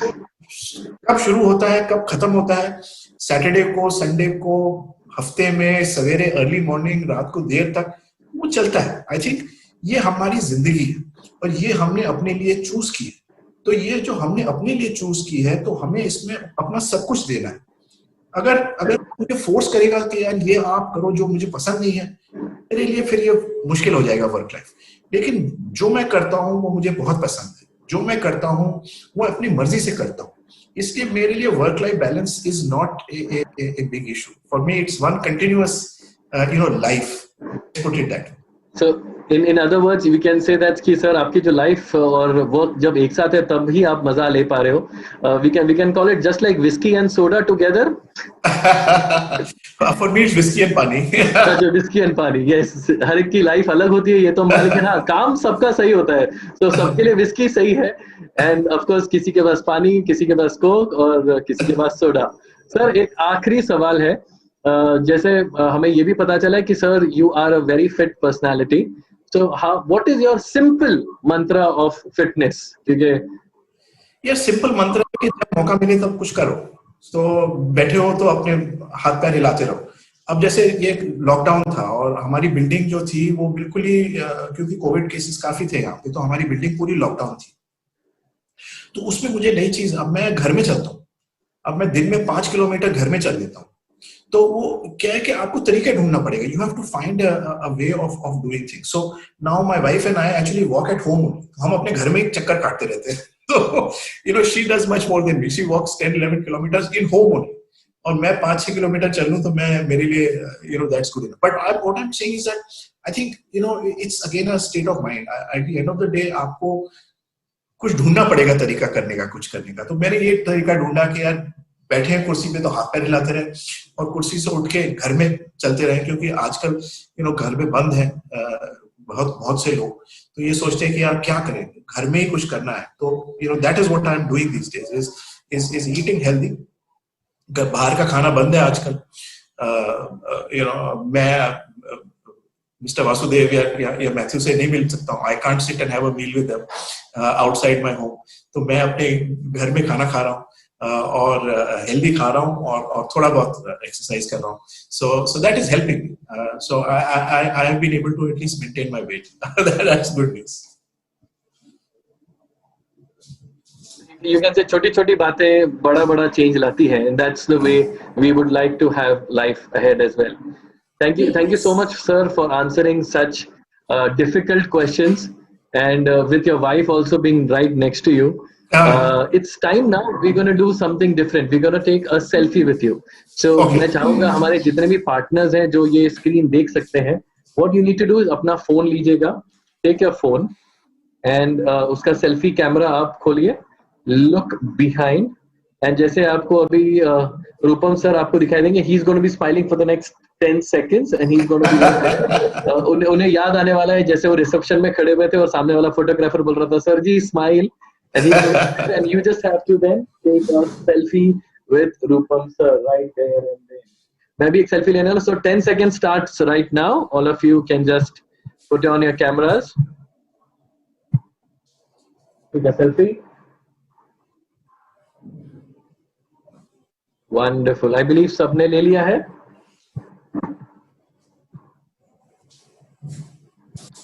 कब शुरू होता है कब खत्म होता है, सैटरडे को संडे को, हफ्ते में सवेरे अर्ली मॉर्निंग रात को देर तक, वो चलता है। आई थिंक ये हमारी जिंदगी है और ये हमने अपने लिए चूज की है। तो ये जो हमने अपने लिए चूज की है तो हमें इसमें अपना सब कुछ देना है। अगर मुझे फोर्स करेगा कि यार ये आप करो जो मुझे पसंद नहीं है, मेरे लिए फिर ये मुश्किल हो जाएगा वर्क लाइफ। लेकिन जो मैं करता हूँ वो मुझे बहुत पसंद है, जो मैं करता हूँ वो अपनी मर्जी से करता हूँ, इसलिए मेरे लिए work life balance is not a big issue for me. It's one continuous life, put it that. So in other words we can say that कि सर आपकी जो लाइफ और वर्क जब एक साथ है तब ही आप मजा ले पा रहे हो। we can call it just like whiskey and soda together। For me it's whiskey and पानी। जो whiskey and पानी, yes, हर एक की लाइफ अलग होती है, ये तो मान लेकिन हाँ काम सबका सही होता है, तो सबके लिए whiskey सही है एंड ऑफ कोर्स किसी के पास पानी, किसी के पास कोक और किसी के पास सोडा। सर एक आखिरी सवाल है, जैसे हमें ये भी पता चला है कि sir you are a very fit personality, so how what is your simple mantra of fitness? क्योंकि ये सिंपल मंत्र है कि जब मौका मिले तब कुछ करो, तो बैठे हो तो अपने हाथ पैर हिलाते रहो। अब जैसे ये लॉकडाउन था और हमारी बिल्डिंग जो थी वो बिल्कुल ही क्योंकि कोविड केसेस काफी थे यहाँ पे, तो हमारी बिल्डिंग पूरी लॉकडाउन थी। तो उसमें मुझे नई चीज, अब मैं घर में चलता हूँ, अब मैं दिन में 5 किलोमीटर घर में चल देता हूँ। तो वो क्या है कि आपको तरीका ढूंढना पड़ेगा, you have to find a way of doing things. So now my wife and I actually walk at home, हम अपने घर में एक चक्कर काटते रहते हैं। तो she does much more than me, she walks 10-11 kilometres in home only, और मैं 5-6 किलोमीटर चलूं तो मैं मेरे लिए that's good enough. But what I am saying is that I think it's again a state of mind. At the end of the day आपको कुछ ढूंढना पड़ेगा तरीका करने का, कुछ करने का। तो मैंने ये तरीका ढूंढा कि यार बैठे हैं कुर्सी पे तो हाथ पैर हिलाते रहे और कुर्सी से उठ के घर में चलते रहे, क्योंकि आजकल घर में बंद है बहुत से लोग, तो ये सोचते हैं कि यार क्या करें, घर में ही कुछ करना है। तो that is what I am doing this days, is eating healthy. बाहर का खाना बंद है आजकल। मैं मिस्टर वासुदेव या मैथ्यू से नहीं मिल सकता हूँ, I can't sit and have a meal with them outside my home. तो मैं अपने घर में खाना खा रहा हूँ और हेल्दी खा रहा हूँ और थोड़ा बहुत एक्सरसाइज कर रहा हूँ। So that is helping me. So I have been able to at least maintain my weight. That's good news. You can say छोटी-छोटी बातें बड़ा चेंज लाती हैं, and that's the way we would like to have life ahead as well. Thank you so much, sir, for answering such difficult questions, and with your wife also being right next to you. It's time now. We're going to do something different. We're going to take a selfie with you. So मैं चाहूँगा हमारे जितने भी partners हैं जो ये screen देख सकते हैं, what you need to do is अपना phone लीजिएगा, take your phone and उसका selfie camera आप खोलिए, look behind, and जैसे आपको अभी रूपम सर आपको दिखाई देंगे, he's going to be smiling for the next 10 seconds and he's going to be उन्हें याद आने वाला है जैसे वो रिसेप्शन में खड़े हुए थे और सामने वाला फोटोग्राफर बोल रहा था sir ji smile, and you just have to then take a selfie with Rupam sir right there and there. मैं भी एक selfie लेने वाला, so 10 seconds starts right now. All of you can just put on your cameras. Take a selfie. Wonderful. I believe सबने ले लिया है.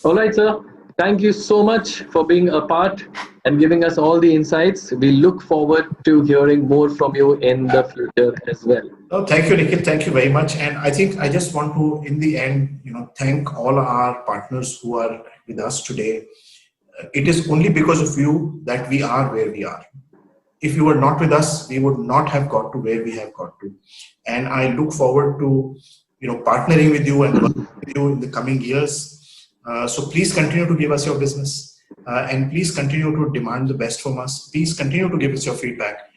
All right, sir. Thank you so much for being a part and giving us all the insights. We look forward to hearing more from you in the future as well. Oh, thank you, Nikhil. Thank you very much. And I think I just want to, in the end, thank all our partners who are with us today. It is only because of you that we are where we are. If you were not with us, we would not have got to where we have got to. And I look forward to, partnering with you and working with you in the coming years. So please continue to give us your business, and please continue to demand the best from us. Please continue to give us your feedback.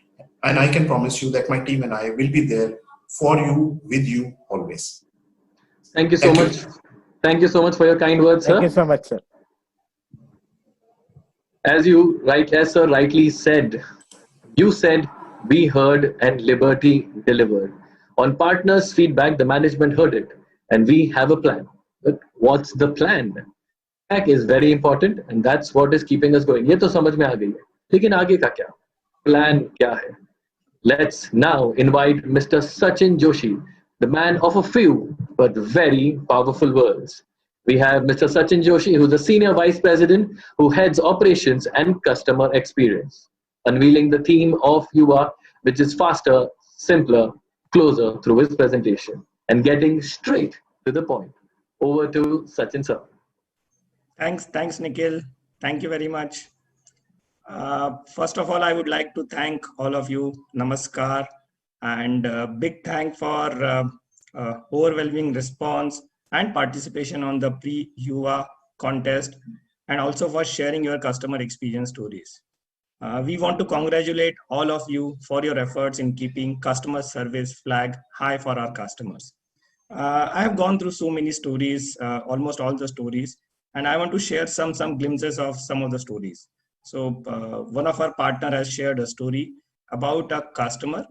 And I can promise you that my team and I will be there for you, with you, always. Thank you so much. Thank you so much for your kind words, sir. Thank you so much, sir. As sir rightly said, you said, we heard, and Liberty delivered. On partners' feedback, the management heard it, and we have a plan. But what's the plan? Feedback is very important, and that's what is keeping us going. ये तो समझ में आ गई है, लेकिन आगे का क्या? Plan क्या है? Let's now invite Mr. Sachin Joshi, the man of a few but very powerful words. We have Mr. Sachin Joshi, who's the Senior Vice President who heads operations and customer experience, unveiling the theme of Yuva, which is faster, simpler, closer, through his presentation, and getting straight to the point. Over to Sachin sir. Thanks, Nikhil. Thank you very much. First of all, I would like to thank all of you. Namaskar, and big thank for overwhelming response and participation on the pre-Yuva contest, and also for sharing your customer experience stories. We want to congratulate all of you for your efforts in keeping customer service flag high for our customers. I have gone through so many stories, almost all the stories, and I want to share some glimpses of some of the stories. So one of our partner has shared a story about a customer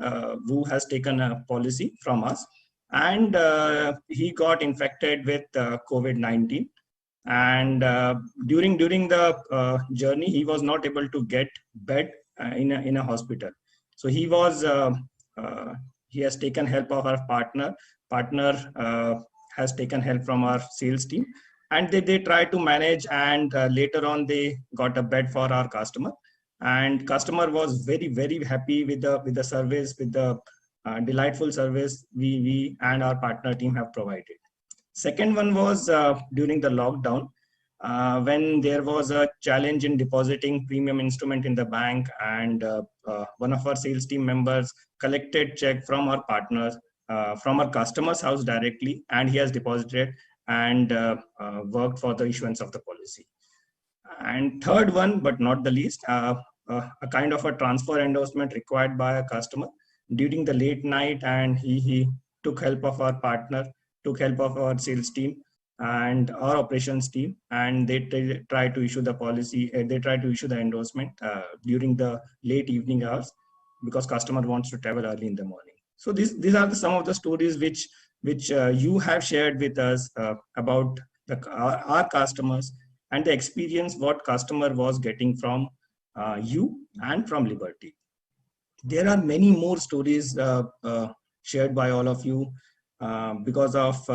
who has taken a policy from us, and he got infected with COVID-19. And during the journey, he was not able to get bed in a hospital. So he has taken help of our partner has taken help from our sales team, and they tried to manage, and later on they got a bed for our customer, and customer was very, very happy with the service, with the delightful service we and our partner team have provided. Second one was during the lockdown, when there was a challenge in depositing premium instrument in the bank, and one of our sales team members collected check from our partners, from our customer's house directly, and he has deposited and worked for the issuance of the policy. And third one, but not the least, a kind of a transfer endorsement required by a customer during the late night, and he took help of our partner, took help of our sales team and our operations team, and they try to issue the policy. They try to issue the endorsement during the late evening hours, because customer wants to travel early in the morning. So these are some of the stories which you have shared with us about our customers, and the experience what customer was getting from you and from Liberty. There are many more stories shared by all of you. Because of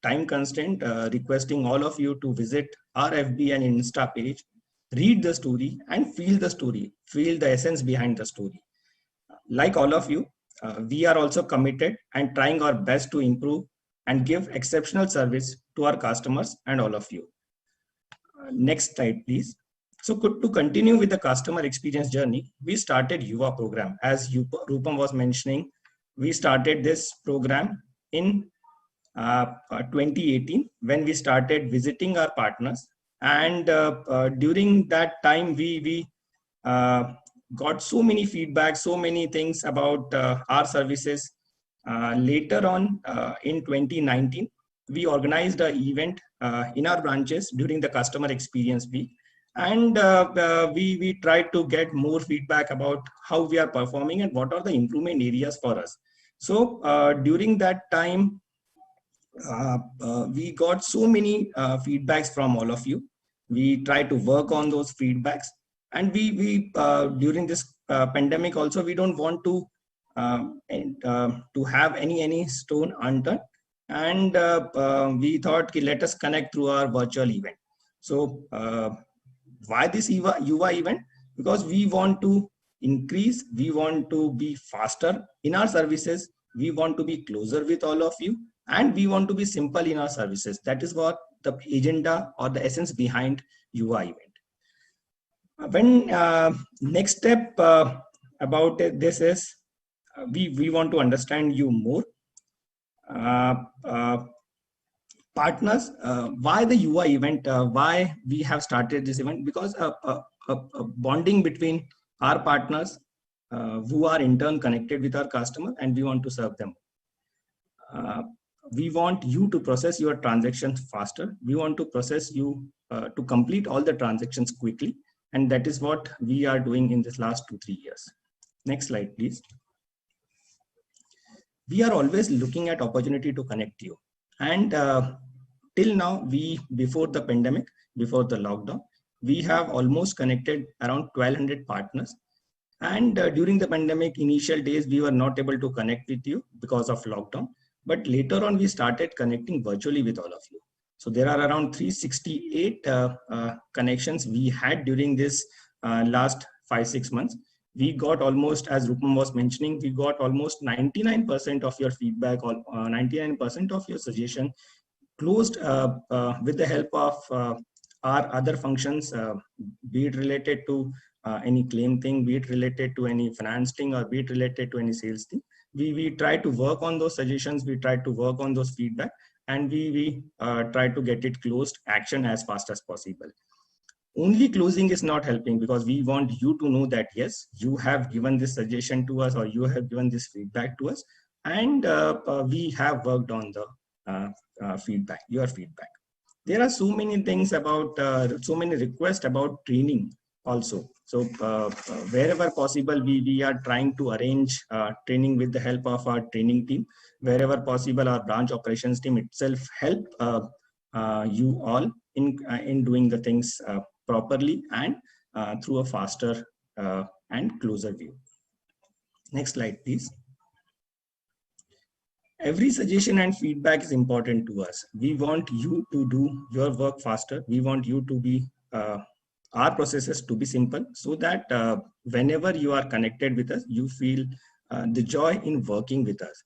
time constraint, requesting all of you to visit our FB and Insta page, read the story and feel the story, feel the essence behind the story. Like all of you, we are also committed and trying our best to improve and give exceptional service to our customers and all of you. Next slide, please. So to continue with the customer experience journey, we started Yuva program. As Rupam was mentioning, we started this program in 2018 when we started visiting our partners, and during that time we got so many feedback, so many things about our services. Later on in 2019, we organized an event in our branches during the customer experience week, and we tried to get more feedback about how we are performing and what are the improvement areas for us. So during that time, we got so many feedbacks from all of you. We tried to work on those feedbacks, and we during this pandemic also, we don't want to have any stone unturned, and we thought, let us connect through our virtual event. So why this Yuva event? because we want to increase, we want to be faster in our services, we want to be closer with all of you, and we want to be simple in our services. That is what the agenda or the essence behind UA event. When next step about this is we want to understand you more. Partners, why the UA event, why we have started this event? Because a bonding between our partners who are in turn connected with our customer, and we want to serve them. We want you to process your transactions faster. We want to process you to complete all the transactions quickly. And that is what we are doing in this last 2-3 years. Next slide, please. We are always looking at opportunity to connect you. And till now, before the pandemic, before the lockdown, we have almost connected around 1,200 partners. And during the pandemic, initial days, we were not able to connect with you because of lockdown. But later on, we started connecting virtually with all of you. So there are around 368 connections we had during this last 5-6 months. We got almost, as Rupam was mentioning, we got almost 99% of your feedback, or 99% of your suggestion closed with the help of our other functions, be it related to any claim thing, be it related to any finance thing, or be it related to any sales thing. We try to work on those suggestions, we try to work on those feedback, and we try to get it closed action as fast as possible. Only closing is not helping, because we want you to know that yes, you have given this suggestion to us, or you have given this feedback to us, and we have worked on the feedback, your feedback. There are so many things about, so many requests about training also. So wherever possible, we are trying to arrange training with the help of our training team. Wherever possible, our branch operations team itself help you all in doing the things properly and through a faster and closer view. Next slide, please. Every suggestion and feedback is important to us. We want you to do your work faster. We want you to be our processes to be simple, so that whenever you are connected with us, you feel the joy in working with us.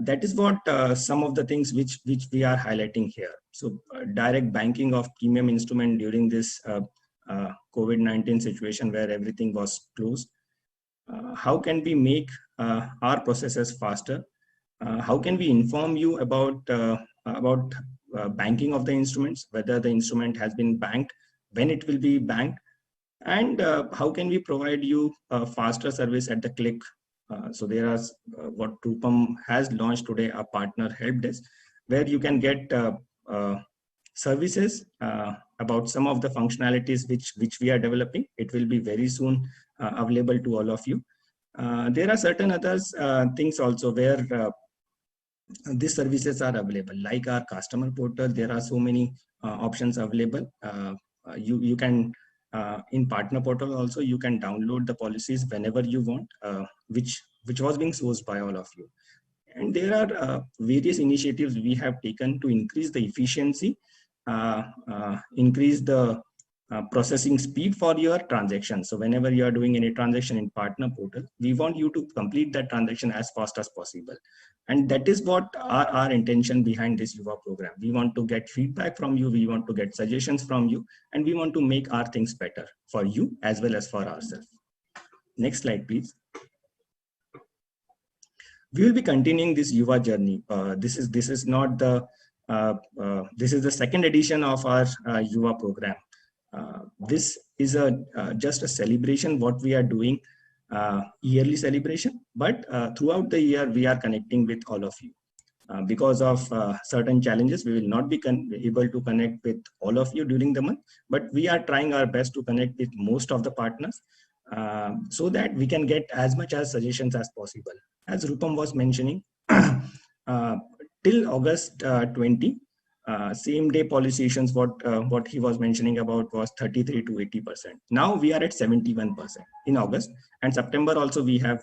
That is what some of the things which we are highlighting here. So direct banking of premium instrument during this COVID-19 situation where everything was closed. How can we make our processes faster? How can we inform you about banking of the instruments, whether the instrument has been banked, when it will be banked, and how can we provide you a faster service at the click. So there are what Rupam has launched today, a partner help desk, where you can get services about some of the functionalities which we are developing. It will be very soon available to all of you. There are certain others things also where these services are available, like our customer portal. There are so many options available. You can in partner portal also, you can download the policies whenever you want, which was being sourced by all of you. And there are various initiatives we have taken to increase the efficiency, increase the processing speed for your transaction. So whenever you are doing any transaction in partner portal, we want you to complete that transaction as fast as possible. And that is what our intention behind this UA program. We want to get feedback from you, we want to get suggestions from you, and we want to make our things better for you as well as for ourselves. Next slide, please. We will be continuing this UA journey. This is not the this is the second edition of our UA program. This is just a celebration what we are doing, yearly celebration, but throughout the year we are connecting with all of you. Because of certain challenges, we will not be able to connect with all of you during the month, but we are trying our best to connect with most of the partners so that we can get as much as suggestions as possible. As Rupam was mentioning, till August 20, same day policy issuance, what he was mentioning about was 33 to 80%. Now we are at 71% in August, and September also we have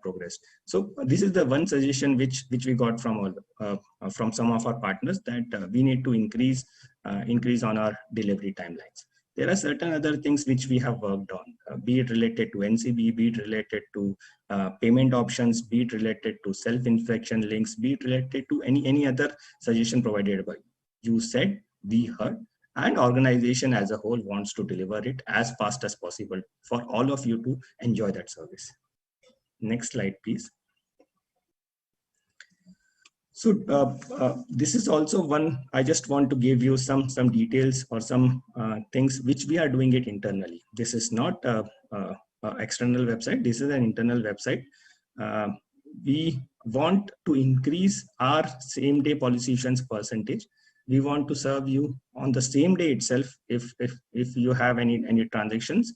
progressed. So this is the one suggestion which we got from some of our partners, that we need to increase on our delivery timelines. there are certain other things which we have worked on, be it related to NCB, be it related to payment options, be it related to self-inspection links, be it related to any other suggestion provided by you. Said, we heard, and organization as a whole wants to deliver it as fast as possible for all of you to enjoy that service. Next slide, please. So this is also one, I just want to give you some details or some things which we are doing it internally. This is not a external website. This is an internal website. We want to increase our same day policy issuance percentage. We want to serve you on the same day itself. If you have any transactions,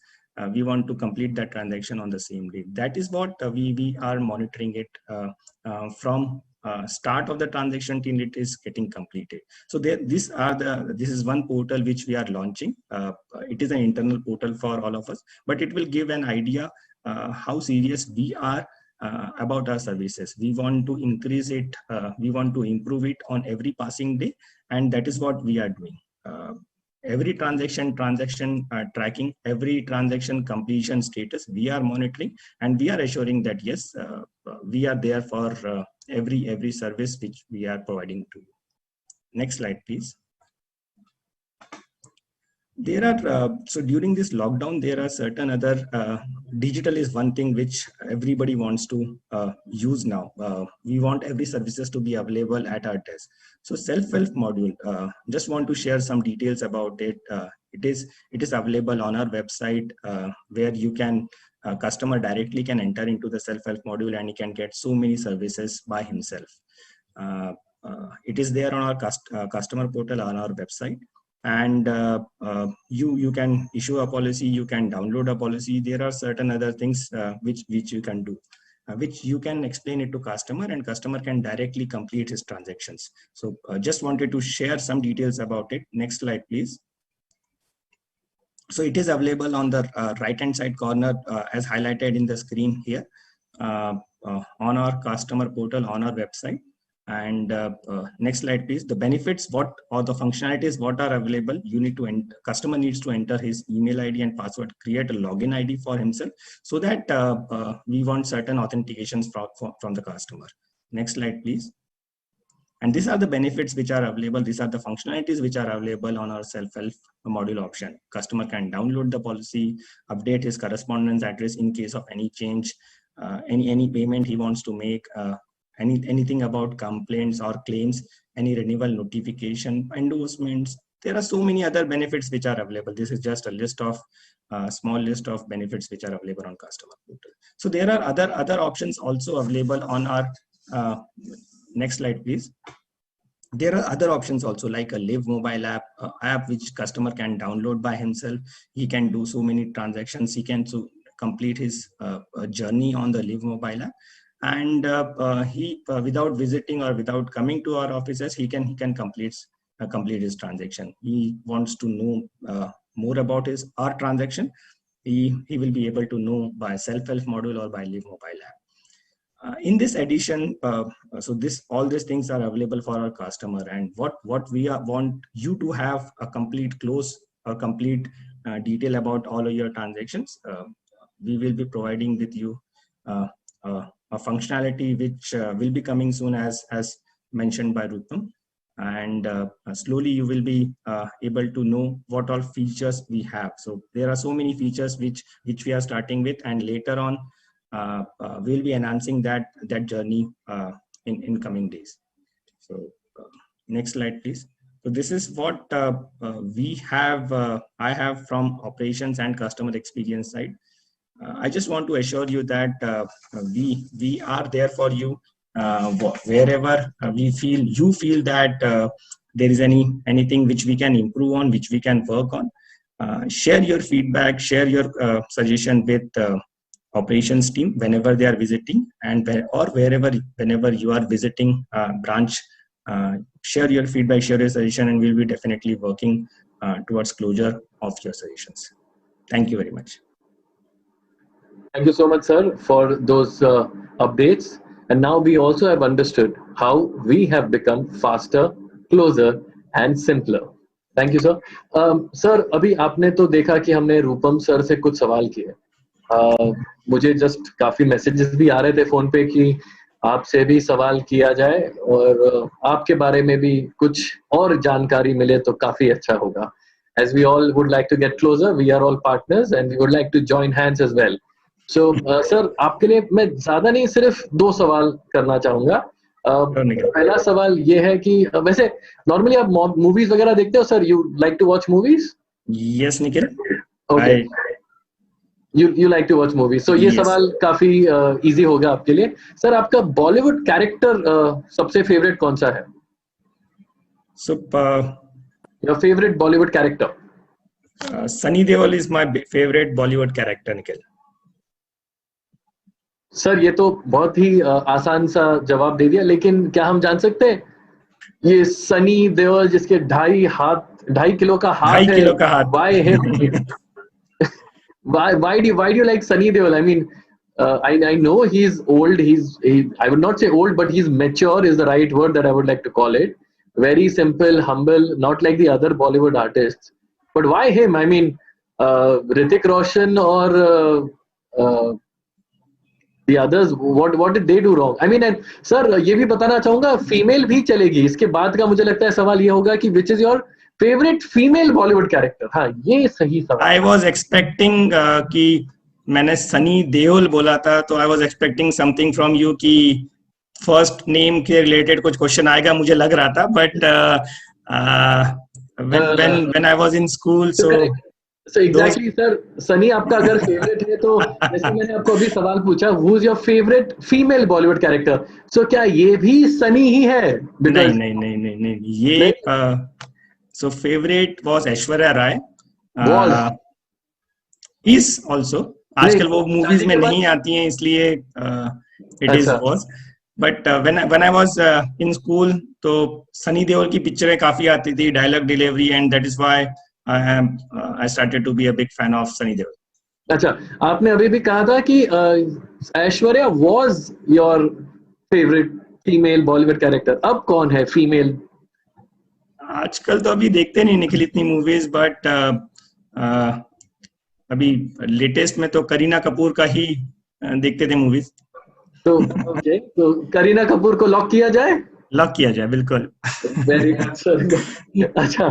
we want to complete that transaction on the same day. That is what we are monitoring it from start of the transaction till it is getting completed. So this is one portal which we are launching. It is an internal portal for all of us, but it will give an idea how serious we are about our services. We want to increase it. We want to improve it on every passing day, and that is what we are doing. Every transaction tracking, every transaction completion status, we are monitoring, and we are assuring that yes, we are there for every service which we are providing to you. Next slide, please. There are so during this lockdown, there are certain other digital is one thing which everybody wants to use now. We want every services to be available at our desk. So self-help module, just want to share some details about it. It is available on our website where you can customer directly can enter into the self-help module and he can get so many services by himself. It is there on our customer portal on our website. And you can issue a policy, you can download a policy. There are certain other things which you can do, which you can explain it to customer, and customer can directly complete his transactions. So just wanted to share some details about it. Next slide, please. So it is available on the right hand side corner as highlighted in the screen here on our customer portal on our website. And next slide, please. The benefits, what or the functionalities, what are available. You need to customer needs to enter his email ID and password, create a login ID for himself, so that we want certain authentications from the customer. Next slide, please. And these are the benefits which are available. These are the functionalities which are available on our self-help module option. Customer can download the policy, update his correspondence address in case of any change, any payment he wants to make. Anything about complaints or claims, any renewal notification, endorsements. There are so many other benefits which are available. This is just a list of small list of benefits which are available on customer portal. So there are other options also available on our next slide, please. There are other options also, like a Live mobile app which customer can download by himself. He can do so many transactions. He can complete his journey on the Live mobile app. And he without visiting or without coming to our offices, he can complete his transaction. He wants to know more about our transaction. He will be able to know by self-help module or by Live mobile app. In this edition, so all these things are available for our customer, and what we want you to have a complete detail about all of your transactions. We will be providing with you a functionality which will be coming soon as mentioned by Ruttam, and slowly you will be able to know what all features we have. So there are so many features which we are starting with, and later on we'll be enhancing that journey in coming days. So next slide, please. So this is what I have from operations and customer experience side. I just want to assure you that we are there for you wherever you feel that there is anything which we can improve on, which we can work on. Share your feedback, share your suggestion with operations team whenever they are visiting, and whenever you are visiting branch. Share your feedback, share your suggestion, and we'll be definitely working towards closure of your suggestions. Thank you very much. Thank you so much, sir, for those updates. And now we also have understood how we have become faster, closer, and simpler. Thank you sir. Sir अभी आपने तो देखा कि हमने रूपम sir से कुछ सवाल किए। मुझे जस्ट काफी मैसेजेस भी आ रहे थे फोन पे कि आपसे भी सवाल किया जाए और आपके बारे में भी कुछ और जानकारी मिले तो काफी अच्छा होगा। As we all would like to get closer, we are all partners and we would like to join hands as well. So, sir आपके लिए मैं ज्यादा नहीं सिर्फ 2 सवाल करना चाहूंगा। पहला सवाल ये है कि वैसे नॉर्मली आप मूवीज वगैरह देखते हो sir? You like to watch movies? Yes Nikhil, okay, you like to watch movies. So ये सवाल काफी इजी होगा आपके लिए। सर आपका बॉलीवुड कैरेक्टर सबसे फेवरेट कौन सा है? Your favorite Bollywood character? Sunny Deol is my favorite Bollywood character, Nikhil. Sir ये तो बहुत ही आसान सा जवाब दे दिया, लेकिन क्या हम जान सकते हैं ये सनी देओल जिसके 2.5 किलो का हाथ है, why him? why do you like Sunny Deol? I mean, I know he's old. I would not say old, but he's mature is the right word that I would like to call it. Very simple, humble, not like the other Bollywood artists. But why him? I mean, Hrithik Roshan or the others, what did they do wrong? I mean, and sir, ये भी बताना चाहूंगा female भी चलेगी। इसके बाद का मुझे लगता है सवाल ये होगा कि which is your favorite female Bollywood character? हाँ, ये सही सवाल। I was expecting कि मैंने सनी देओल बोला था, तो I was expecting something from you कि फर्स्ट नेम के रिलेटेड कुछ क्वेश्चन आएगा मुझे लग रहा था, but when I was in school, so exactly sir, Sunny आपका अगर फेवरेट है तो जैसे मैंने आपको अभी सवाल पूछा who is your favorite female Bollywood character, so क्या ये भी सनी ही है? नहीं ये so favorite was Aishwarya Rai, is also आजकल वो मूवीज में नहीं आती हैं इसलिए it is was. But when I was in school, तो सनी देओल की पिक्चरें काफी आती थी, dialogue delivery, and that is why I started to be a big fan of Sunny Deol. अच्छा, आपने अभी भी कहा था कि Aishwarya was your favorite female Bollywood character. अब कौन है फीमेल? आजकल तो अभी देखते नहीं निकली इतनी मूवीज, बट अभी लेटेस्ट में तो करीना कपूर का ही देखते थे मूवीज। तो ओके, तो करीना कपूर को लॉक किया जाए? लॉक किया जाए, बिल्कुल। Very good. अच्छा,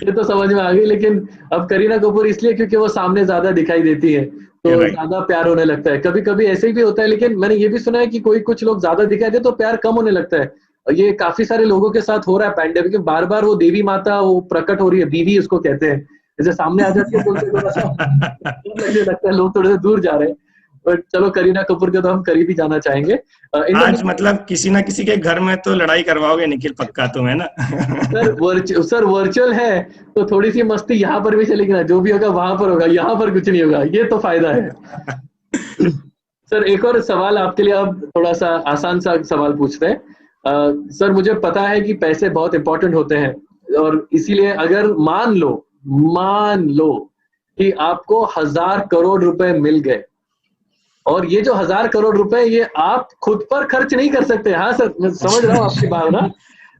ये तो समझ में आ गई, लेकिन अब करीना कपूर इसलिए क्योंकि वो सामने ज्यादा दिखाई देती है तो ज्यादा प्यार होने लगता है। कभी कभी ऐसे भी होता है, लेकिन मैंने ये भी सुना है कि कुछ लोग ज्यादा दिखाई दे तो प्यार कम होने लगता है। ये काफी सारे लोगों के साथ हो रहा है पैंडेमिक में, बार बार वो देवी माता वो प्रकट हो रही है, बीवी उसको कहते हैं, जैसे सामने आ जाती है तो उनसे थोड़ा सा लगने लगता है, लोग थोड़े से दूर जा रहे हैं। बट चलो करीना कपूर के तो हम करीब ही जाना चाहेंगे। आज मतलब किसी ना किसी के घर में तो लड़ाई करवाओगे निखिल, पक्का तुम, है ना? सर वर्चुअल है तो थोड़ी सी मस्ती यहाँ पर भी चलेगी ना, जो भी होगा वहां पर होगा, यहाँ पर कुछ नहीं होगा, ये तो फायदा है। सर एक और सवाल आपके लिए, अब थोड़ा सा आसान सा सवाल पूछते हैं। सर मुझे पता है कि पैसे बहुत इंपॉर्टेंट होते हैं, और इसीलिए अगर मान लो कि आपको 1000 करोड़ रुपए मिल गए, और ये जो 1000 करोड़ रुपए ये आप खुद पर खर्च नहीं कर सकते। हाँ सर, मैं समझ रहा हूँ आपकी भावना,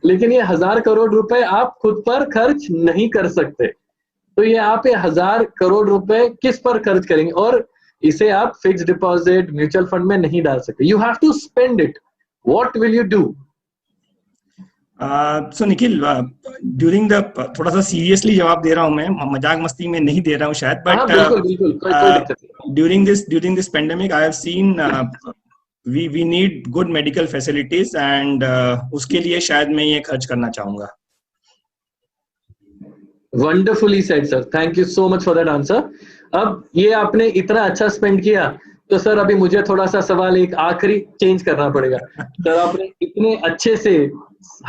लेकिन ये 1000 करोड़ रुपए आप खुद पर खर्च नहीं कर सकते। तो ये आप 1000 करोड़ रुपए किस पर खर्च करेंगे? और इसे आप फिक्स डिपॉजिट, म्यूचुअल फंड में नहीं डाल सकते। You have to spend it. What will you do? So Nikhil, during the, थोड़ा सा सीरियसली जवाब दे रहा हूं मैं, मजाक मस्ती में नहीं दे रहा हूं शायद, but during this pandemic I have seen we need good medical facilities, and उसके लिए शायद मैं ये खर्च करना चाहूंगा। Wonderfully said sir, thank you so much for that answer. अब ये आपने इतना अच्छा स्पेंड किया, तो सर अभी मुझे थोड़ा सा सवाल एक आखिरी चेंज करना पड़ेगा। सर आपने इतने अच्छे से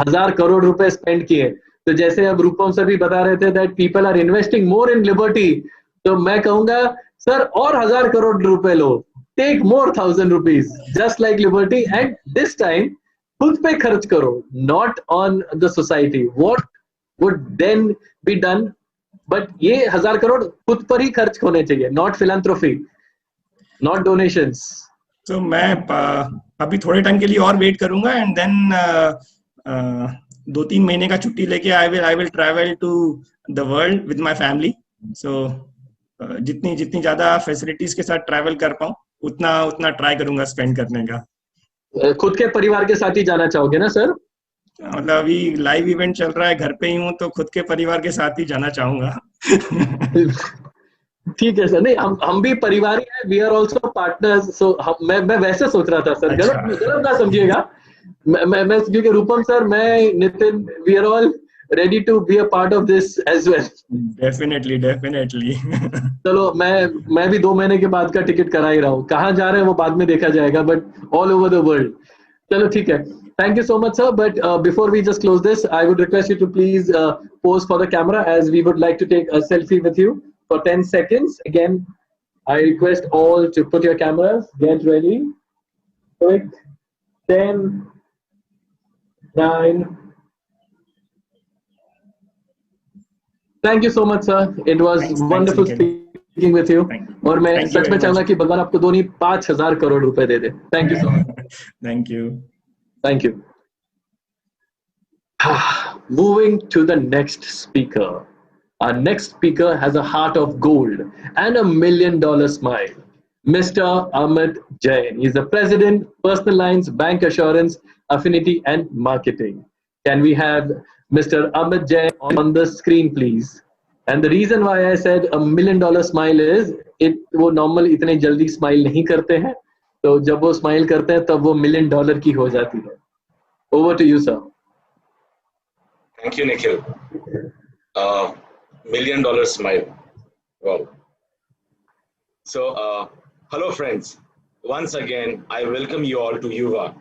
1000 करोड़ रुपए स्पेंड किए, तो जैसे अब रूपम सर भी बता रहे थे that people are investing more in liberty, तो मैं कहूंगा सर और 1000 करोड़ रुपए लो, take more 1000 rupees just like liberty, and this time खुद पे खर्च करो, not on the society. What would then be done? But ये 1000 करोड़ खुद पर ही खर्च होने चाहिए, नॉट फिलैंथ्रोपी, नॉट डोनेशंस। तो मैं अभी थोड़े टाइम के लिए और वेट करूंगा, एंड देन 2-3 महीने का छुट्टी लेके I will travel to the world with my family. So जितनी ज्यादा फैसिलिटीज के साथ ट्रैवल कर पाऊँ उतना ट्राई करूंगा स्पेंड करने का। खुद के परिवार के साथ ही जाना चाहोगे ना सर? मतलब अभी लाइव इवेंट चल रहा है, घर पे ही हूँ, तो खुद के परिवार के साथ ही जाना चाहूंगा। ठीक है सर। नहीं, हम भी परिवार ही हैं, वी आर ऑल्सो पार्टनर्स। सो मैं वैसे सोच रहा था सर, गलत ना समझिएगा। मैं क्योंकि रूपम सर, मैं, Nitin, we are all ready to be a part of this as well. Definitely. चलो, मैं भी 2 महीने के बाद का टिकट करा ही रहा हूँ। कहाँ जा रहे हैं वो बाद में देखा जाएगा, but all over the world. चलो ठीक है, thank you so much sir, but before we just close this, I would request you to please pose for the camera, as we would like to take a selfie with you for 10 seconds. Again, I request all to put your cameras, get ready, quick, 10, 9. Thank you so much sir, it was wonderful speaking with you. और मैं सच में चाहूंगा कि भगवान आपको 2 नहीं 5,000 करोड़ रुपए दे दे। Thank you so much. Thank you. Moving to the next speaker. Our next speaker has a heart of gold and $1 million smile. Mr. Amit Jain. He's the president, Personal Lines, Bank Assurance, Affinity and Marketing. Can we have Mr. Amit Jain on the screen, please? And the reason why I said $1 million smile is, वो normal इतने जल्दी smile नहीं करते हैं, तो जब वो smile करते हैं तब वो $1 million की हो जाती है। Over to you, sir. Thank you, Nikhil. $1 million smile. Wow. So, hello friends. Once again, I welcome you all to Yuva.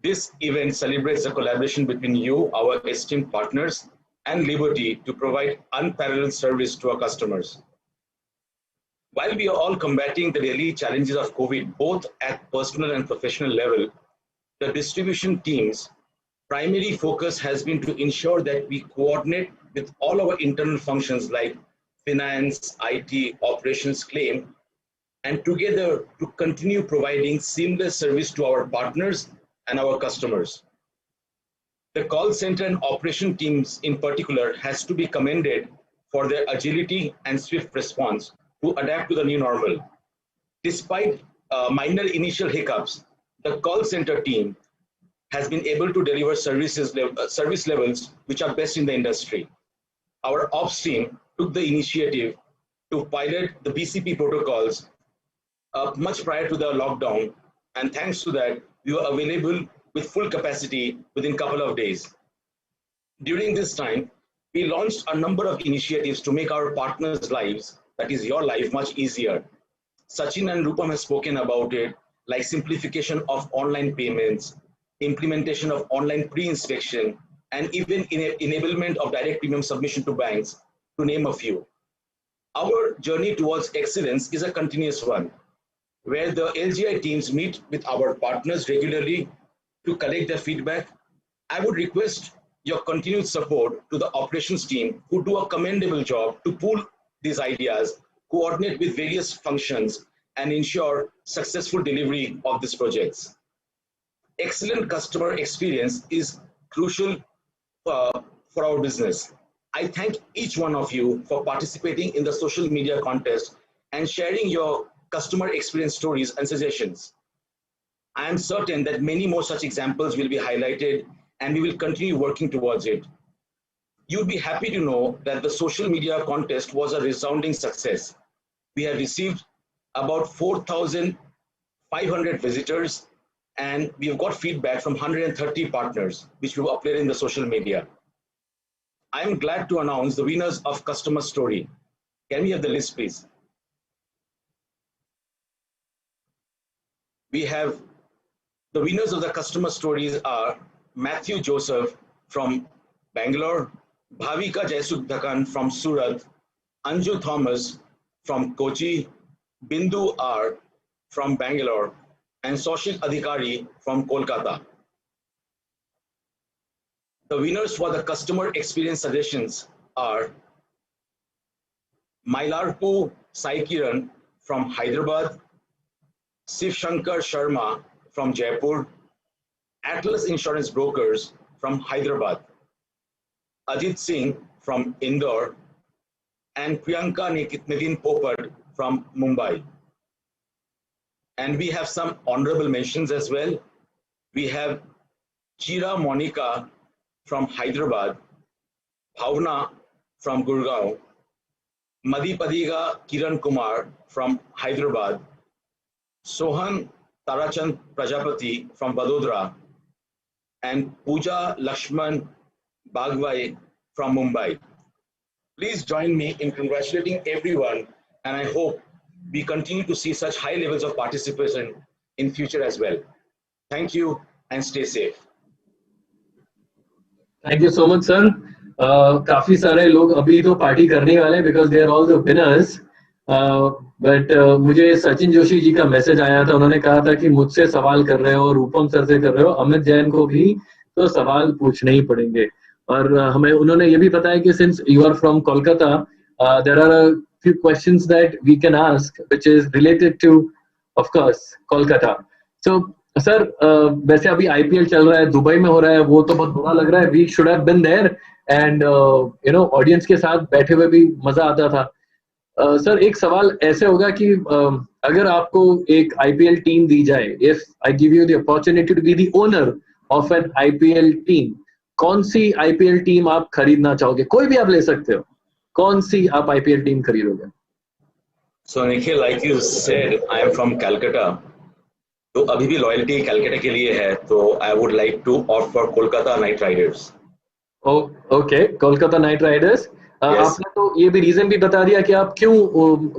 This event celebrates the collaboration between you, our esteemed partners, and Liberty to provide unparalleled service to our customers. While we are all combating the daily challenges of COVID, both at personal and professional level, the distribution team's primary focus has been to ensure that we coordinate with all our internal functions like finance, IT, operations, claim, and together to continue providing seamless service to our partners and our customers. The call center and operation teams in particular has to be commended for their agility and swift response to adapt to the new normal. Despite minor initial hiccups, the call center team has been able to deliver service levels which are best in the industry. Our ops team took the initiative to pilot the BCP protocols much prior to the lockdown, and thanks to that, we were available with full capacity within a couple of days. During this time, we launched a number of initiatives to make our partners' lives, that is your life, much easier. Sachin and Rupam have spoken about it, like simplification of online payments, implementation of online pre-inspection, and even enablement of direct premium submission to banks, to name a few. Our journey towards excellence is a continuous one, where the LGI teams meet with our partners regularly to collect their feedback. I would request your continued support to the operations team, who do a commendable job to pool these ideas, coordinate with various functions, and ensure successful delivery of these projects. Excellent customer experience is crucial for our business. I thank each one of you for participating in the social media contest and sharing your customer experience stories and suggestions. I am certain that many more such examples will be highlighted, and we will continue working towards it. You'll be happy to know that the social media contest was a resounding success. We have received about 4,500 visitors, and we have got feedback from 130 partners, which we will upload in the social media. I am glad to announce the winners of Customer Story. Can we have the list, please? We have the winners of the Customer Stories are Matthew Joseph from Bangalore, Bhavika Jaisudhakan from Surat, Anju Thomas from Kochi, Bindu R from Bangalore, and Soshik Adhikari from Kolkata. The winners for the customer experience suggestions are Mailarpu Sai Kiran from Hyderabad, Shiv Shankar Sharma from Jaipur, Atlas Insurance Brokers from Hyderabad, Ajit Singh from Indore, and Priyanka Nitin Popat from Mumbai. And we have some honorable mentions as well. We have Chira Monica from Hyderabad, Bhavna from Gurgaon, Madhipadiga Kiran Kumar from Hyderabad, Sohan Tarachand Prajapati from Vadodara, and Pooja Lakshman Bagwai from Mumbai. Please join me in congratulating everyone, and I hope we continue to see such high levels of participation in future as well. Thank you and stay safe. Thank you so much, sir. काफी सारे लोग अभी तो party करने वाले हैं because they are all the winners. But मुझे सचिन जोशी जी का मैसेज आया था, उन्होंने कहा था कि मुझसे सवाल कर रहे हो, रूपम सर से कर रहे हो, अमित जैन को भी तो सवाल पूछने ही पड़ेंगे. और हमें उन्होंने ये भी बताया कि since you are from Kolkata, there are a few questions that we can ask which is related to, of course, Kolkata. So sir वैसे अभी आईपीएल चल रहा है, दुबई में हो रहा है, वो तो बहुत बुरा लग रहा है. We should have been there and you know audience के साथ बैठे हुए भी मजा आता था. सर एक सवाल ऐसे होगा कि अगर आपको एक आईपीएल टीम दी जाए, if I give you the opportunity to be the owner of an IPL team, कौन सी आईपीएल टीम आप खरीदना चाहोगे? कोई भी आप ले सकते हो, कौन सी आप आईपीएल टीम खरीदोगे? So Nikhil, like you said, I am from Calcutta. तो अभी भी लॉयल्टी कैलकाटा के लिए है, तो I would like to opt for Kolkata Knight Riders. Okay, Kolkata Knight Riders. आपने तो ये भी रीजन भी बता दिया कि आप क्यों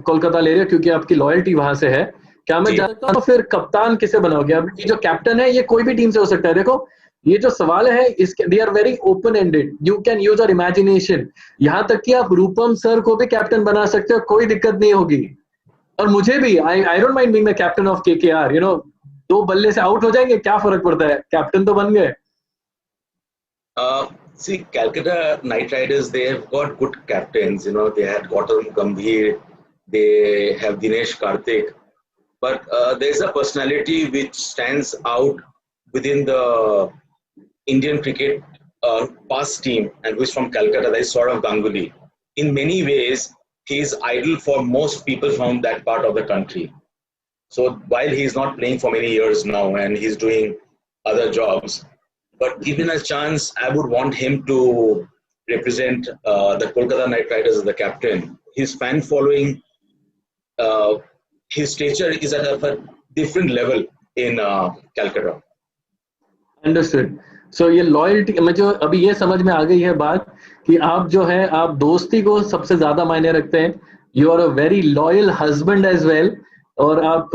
कोलकाता ले रहे हो, क्योंकि आपकी लॉयल्टी वहां से है. क्या मैं जान सकता हूं फिर कप्तान किसे बनाओगे? अब ये जो कैप्टन है ये कोई भी टीम से हो सकता है. देखो ये जो सवाल है इसके they are very open ended, you can use your imagination. यहाँ तक कि आप रूपम सर को भी कैप्टन बना सकते हो, कोई दिक्कत नहीं होगी. और मुझे भी I don't mind being the captain of KKR. You know 2 बल्ले से आउट हो जाएंगे, क्या फर्क पड़ता है, कैप्टन तो बन गए. See, Calcutta Knight Riders, they have got good captains. You know, they had Gautam Gambhir, they have Dinesh Karthik, but there is a personality which stands out within the Indian cricket past team, and who is from Calcutta. That is Sourav Ganguly. In many ways, he is idol for most people from that part of the country. So while he is not playing for many years now and he's doing other jobs, but given a chance, I would want him to represent the Kolkata Knight Riders as the captain. His fan following, his stature is at a different level in Calcutta. Understood. So ये loyalty में जो अभी ये समझ में आ गई है बात कि आप जो है आप दोस्ती को सबसे ज्यादा मायने रखते हैं. You are a very loyal husband as well, और आप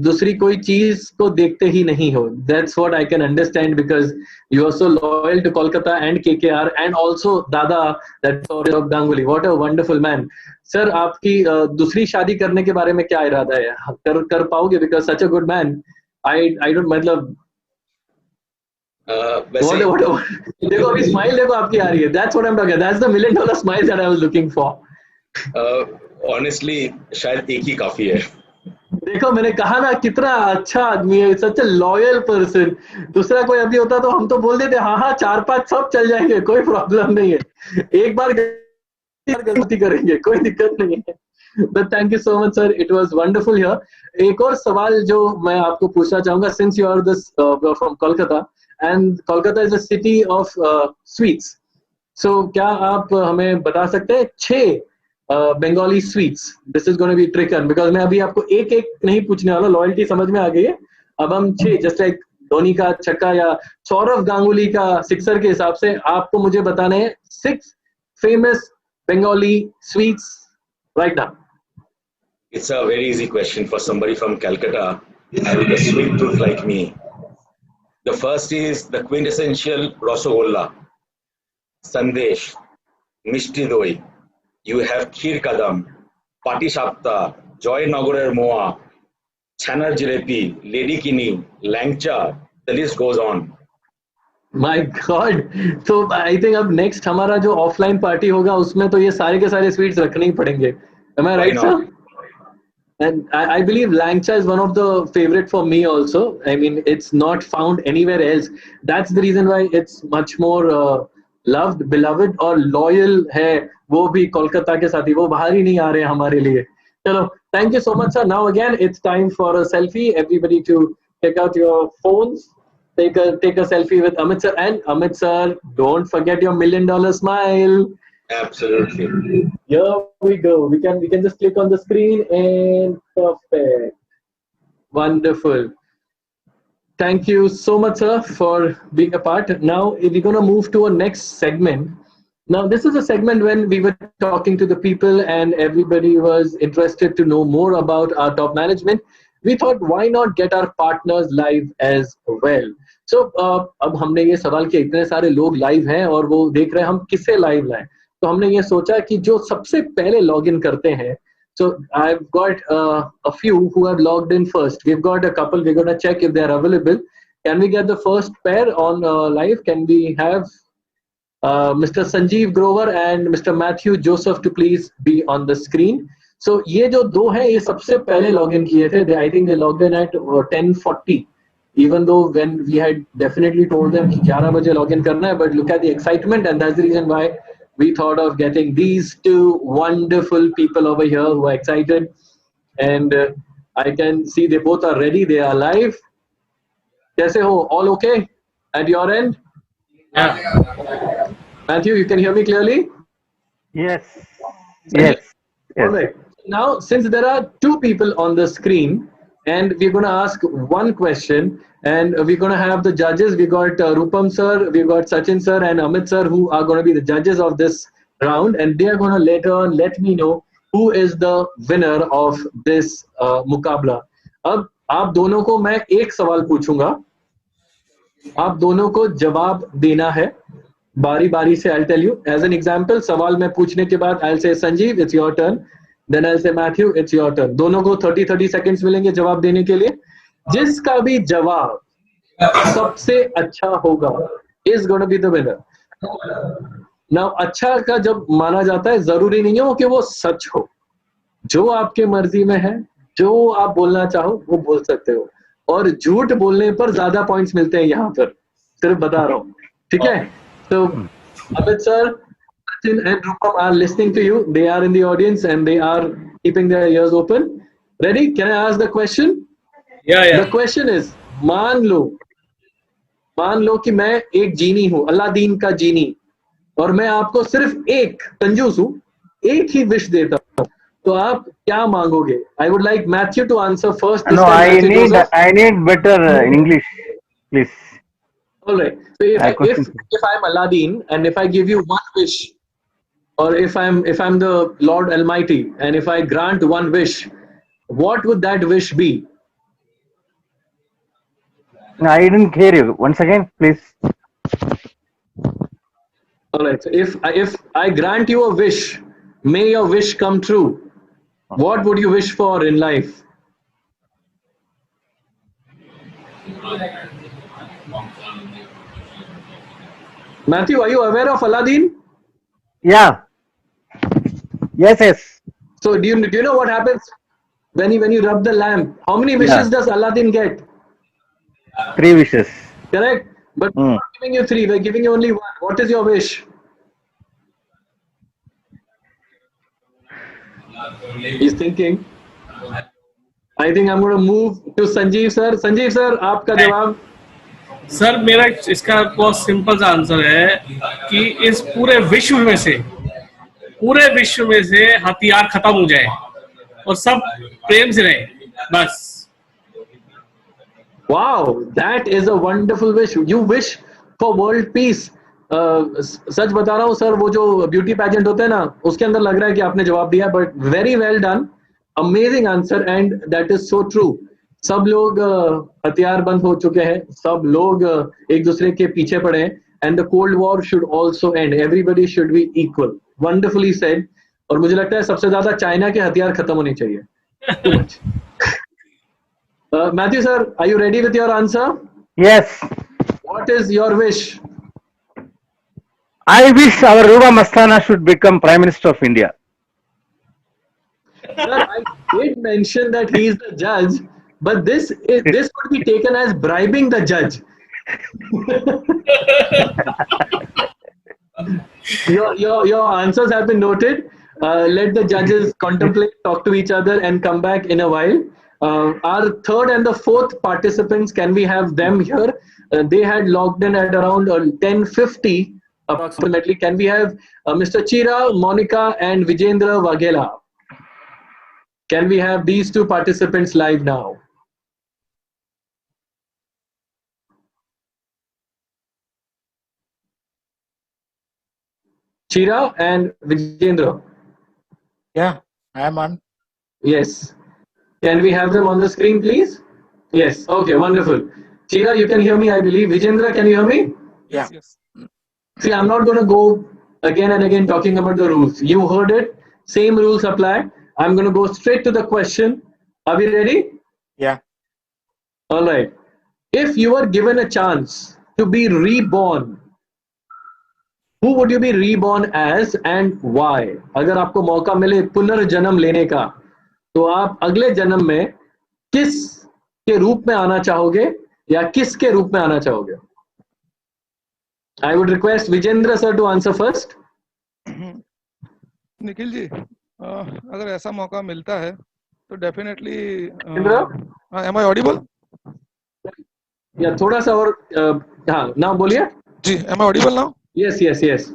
दूसरी कोई चीज को देखते ही नहीं हो. That's what I can understand because you are so loyal to Kolkata and KKR and also Dada that's Sourav Ganguly. What a wonderful man. Sir आपकी दूसरी शादी करने के बारे में क्या इरादा है? कर पाओगे? Because such a good man. I don't मतलब देखो अभी स्माइल देखो आपकी आ रही है. That's what I am talking. That's the $1 million smile that I was looking for. Honestly शायद एक ही काफी है. देखो मैंने कहा ना कितना अच्छा आदमी है, सच ए लॉयल पर्सन. दूसरा कोई अभी होता तो हम तो बोल देते हाँ 4-5 सब चल जाएंगे, कोई प्रॉब्लम नहीं है, एक बार गलती करेंगे, कोई दिक्कत नहीं है. But thank you so much sir, it was wonderful here. एक और सवाल जो मैं आपको पूछना चाहूंगा, since you are this from Kolkata and Kolkata is a city of sweets, so क्या आप हमें बता सकते हैं 6 Bengali sweets? This is gonna be tricky because मैं अभी आपको एक एक नहीं पूछने वाला, लॉयल्टी समझ में आ गई है. अब हम 6 जस्ट लाइक धोनी का छक्का या सौरव गांगुली का सिक्सर के हिसाब से आपको मुझे बताने हैं 6 famous Bengali sweets right now. It's a very easy question for somebody from Calcutta and with a sweet tooth like me. The first is the quintessential Rasagolla, Sandesh, Mishti Doi. You have Kheer Kadam, Pati Sapta, Joy Nagorer Moa, Chanar Jalebi, Lady Kini, Langcha, the list goes on. My God! तो I think अब next हमारा जो offline party होगा उसमें तो ये सारे के सारे sweets रखने ही पड़ेंगे. Am I right, sir? And I believe Langcha is one of the favorite for me also. I mean, it's not found anywhere else. That's the reason why it's much more loved, beloved और loyal है. वो भी कोलकाता के साथी, वो बाहर ही नहीं आ रहे हमारे लिए. चलो, thank you so much, sir. Now again, it's time for a selfie. Everybody to take out your phones. Take a selfie with Amit sir. And Amit sir, don't forget your $1 million smile. Absolutely. Here we go. We can just click on the screen and perfect. Wonderful. Thank you so much, sir, for being a part. Now we're going to move to our next segment. Now this is a segment when we were talking to the people and everybody was interested to know more about our top management. We thought, why not get our partners live as well? So अब हमने ये सवाल किया, इतने सारे लोग live हैं और वो देख रहे हैं हम किसे लाइव लाएं. तो हमने ये सोचा कि जो सबसे पहले लॉग इन करते हैं. So I've got a few who have logged in first. We've got a couple. We're going to check if they're available. Can we get the first pair on live? Can we have Mr. Sanjeev Grover and Mr. Matthew Joseph to please be on the screen? So ये जो दो हैं ये सबसे पहले log in किए थे. I think they logged in at 10:40. Even though when we had definitely told them कि 11 बजे log in करना है, but look at the excitement, and that's the reason why we thought of getting these two wonderful people over here who are excited. And I can see they both are ready. They are live. कैसे हो? All okay at your end? Yeah. Matthew, you can hear me clearly? Yes. Yes. All right. Now, since there are two people on the screen, and we're going to ask one question, and we're going to have the judges. We got Rupam sir, we've got Sachin sir and Amit sir who are going to be the judges of this round, and they are going to later on let me know who is the winner of this मुकाबला. अब आप दोनों को मैं एक सवाल पूछूंगा, आप दोनों को जवाब देना है बारी बारी से. I'll tell you as an example. सवाल मैं पूछने के बाद I'll say Sanjeev, it's your turn. Then I'll say Matthew, it's your turn. दोनों को 30 seconds मिलेंगे जवाब देने के लिए. जिसका भी जवाब सबसे अच्छा होगा is going to be the winner. Now अच्छा का जब माना जाता है जरूरी नहीं हो कि वो सच हो. जो आपके मर्जी में है, जो आप बोलना चाहो वो बोल सकते हो, और झूठ बोलने पर ज्यादा पॉइंट्स मिलते हैं यहाँ पर. सिर्फ बता रहा हूँ, ठीक है? So Amit sir, Sachin and Rupam are listening to you. They are in the audience and they are keeping their ears open. Ready? Can I ask the question? Yeah. The question is, मान लो कि मैं एक जीनी हूँ, Aladdin का जीनी, और मैं आपको सिर्फ एक कंजूस हूँ, एक ही विश देता हूँ, तो आप क्या मांगोगे? I would like Matthew to answer first. No, I need better English, please. All right. So if I'm Aladdin and if I give you one wish, or if I'm the Lord Almighty and if I grant one wish, what would that wish be? I didn't hear you. Once again, please. All right. So if I grant you a wish, may your wish come true. What would you wish for in life? Matthew, are you aware of Aladdin? Yeah. Yes. So do you know what happens when you rub the lamp? How many wishes does Aladdin get? 3 wishes. Correct. But we're not giving you 3. We're giving you only 1. What is your wish? He's thinking. I think I'm going to move to Sanjeev sir. Sanjeev sir, आपका जवाब. Sir मेरा इसका बहुत simple सा answer है कि इस पूरे विश्व में से हथियार खत्म हो जाए और सब प्रेम से रहे, बस. Wow, that is a wonderful wish. You wish for world peace. सच बता रहा हूँ सर, वो जो ब्यूटी पैजेंट होते हैं ना, उसके अंदर लग रहा है कि आपने जवाब दिया, but very well done, amazing answer, and that is so true. सब लोग हथियार बंद हो चुके हैं, सब लोग एक दूसरे के पीछे पड़े हैं, and the cold war should also and. Everybody should be equal. Wonderfully said. और मुझे लगता है सबसे ज्यादा चाइना के हथियार खत्म होने चाहिए. Matthew sir, are you ready with your answer? Yes. What is your wish? I wish our Ruba Mastana should become Prime Minister of India. Sir, I did mention that he is the judge, but this could be taken as bribing the judge. Your answers have been noted. Let the judges contemplate, talk to each other, and come back in a while. Our third and the fourth participants, can we have them here? They had logged in at around 10:50 approximately. Can we have Mr. Chira, Monica, and Vijendra Waghela? Can we have these two participants live now? Chira and Vijendra. Yeah, I am on. Yes. Can we have them on the screen, please? Yes. Okay, wonderful. Chira, you can hear me, I believe. Vijendra, can you hear me? Yeah. See, I'm not going to go again and again talking about the rules. You heard it. Same rules apply. I'm going to go straight to the question. Are we ready? Yeah. All right. If you were given a chance to be reborn, who would you be reborn as and why? अगर आपको मौका मिले पुनर्जन्म लेने का, तो आप अगले जन्म में किस के रूप में आना चाहोगे या किस के रूप में आना चाहोगे? I would request Vijendra sir to answer first. Nikhil ji, अगर ऐसा मौका मिलता है तो डेफिनेटली एम आई ऑडिबल? या थोड़ा सा और हाँ ना बोलिए जी, am I audible now? Yes yes yes.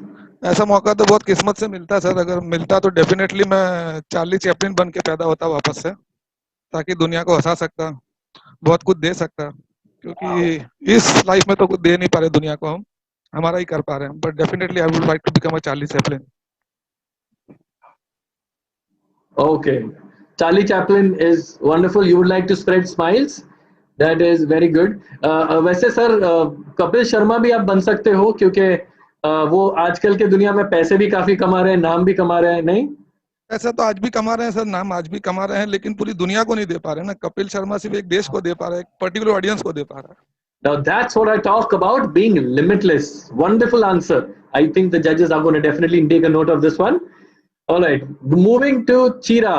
ऐसा मौका तो बहुत किस्मत से मिलता है सर. अगर मिलता तो डेफिनेटली मैं चार्ली चैपलिन बन के पैदा होता वापस से, ताकि दुनिया को हंसा सकता, बहुत कुछ दे सकता, क्योंकि इस लाइफ में तो कुछ दे नहीं पा रहे दुनिया को, हम हमारा ही कर पा रहे हैं. But definitely I would like to become a Charlie Chaplin. Okay. Charlie Chaplin is wonderful. You would like to spread smiles? That is very good. वैसे सर कपिल शर्मा भी आप बन सकते हो, क्योंकि वो आजकल के दुनिया में पैसे भी काफी कमा रहे हैं, नाम भी कमा रहे हैं. नहीं, ऐसा तो आज भी कमा रहे हैं सर, नाम आज भी कमा रहे हैं, लेकिन पूरी दुनिया को नहीं दे पा रहे ना. कपिल शर्मा सिर्फ एक देश को दे पा रहा है, एक पर्टिकुलर ऑडियंस को दे पा रहा है. Now that's what I talk about, being limitless. Wonderful answer. I think the judges are going to definitely take a note of this one. All right, moving to Chira.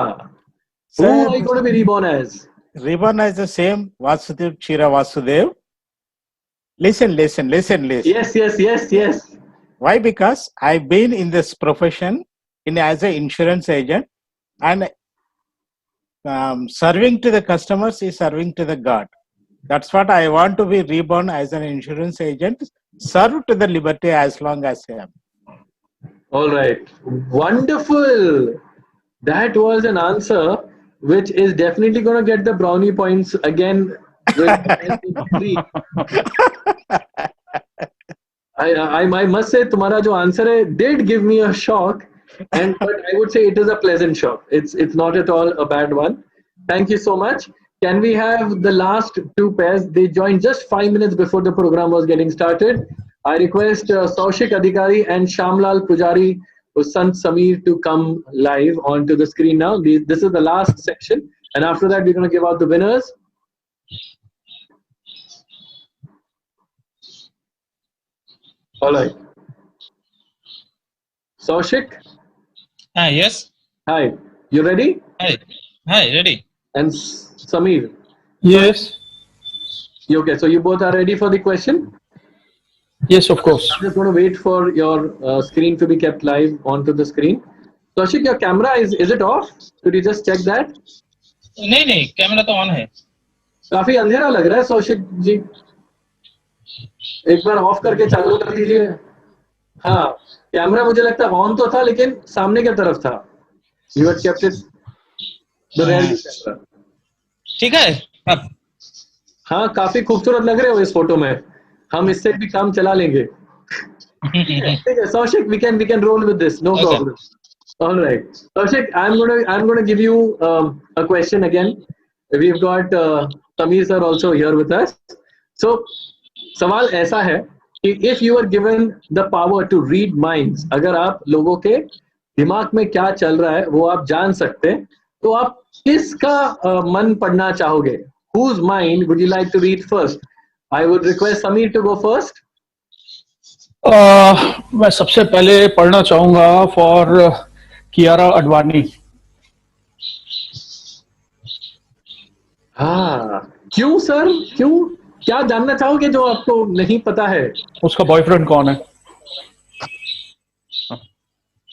Who are you going to be reborn as? Reborn as the same Vasudev, Chira Vasudev. Listen. Yes. Why? Because I've been in this profession as an insurance agent, and serving to the customers is serving to the God. That's what I want to be reborn as an insurance agent, serve to the liberty as long as I am. All right, wonderful. That was an answer which is definitely going to get the brownie points again. I must say, तुम्हारा जो answer है did give me a shock, but I would say it is a pleasant shock. It's not at all a bad one. Thank you so much. Can we have the last two pairs? They joined just 5 minutes before the program was getting started. I request Saushik Adhikari and Shamlal Pujari, Sant Sameer, to come live onto the screen now. This is the last section, and after that we're going to give out the winners. All right. Saushik? Yes. Hi. You ready? Hi, ready. And Sameer? Yes. Okay, so you both are ready for the question? Yes, of course. I'm just going to wait for your screen to be kept live onto the screen. Saushik, your camera, is it off? Could you just check that? नहीं, camera तो on है. काफी अंधेरा लग रहा है सौशिक जी. एक बार of करके चालू कर दीजिए. हाँ, कैमरा मुझे लगता है ऑन तो था, लेकिन सामने की तरफ था. You had kept it the rear camera. ठीक है अब. हाँ, काफी खूबसूरत लग रहे हो इस फोटो में. हम इससे भी काम चला लेंगे. ठीक है Saushik, we can roll with this, no problem. All right, Saushik, I'm gonna give you a question again. We've got Sameer sir also here with us. So सवाल ऐसा है कि if you are given the power to read minds, अगर आप लोगों के दिमाग में क्या चल रहा है वो आप जान सकते हैं, तो आप किसका मन पढ़ना चाहोगे? Whose mind would you like to read first? I would request Sameer to go first. मैं सबसे पहले पढ़ना चाहूंगा फॉर कियारा अडवाणी. हाँ, क्यों सर, क्यों, क्या जानना चाहोगे जो आपको नहीं पता है? उसका बॉयफ्रेंड कौन है?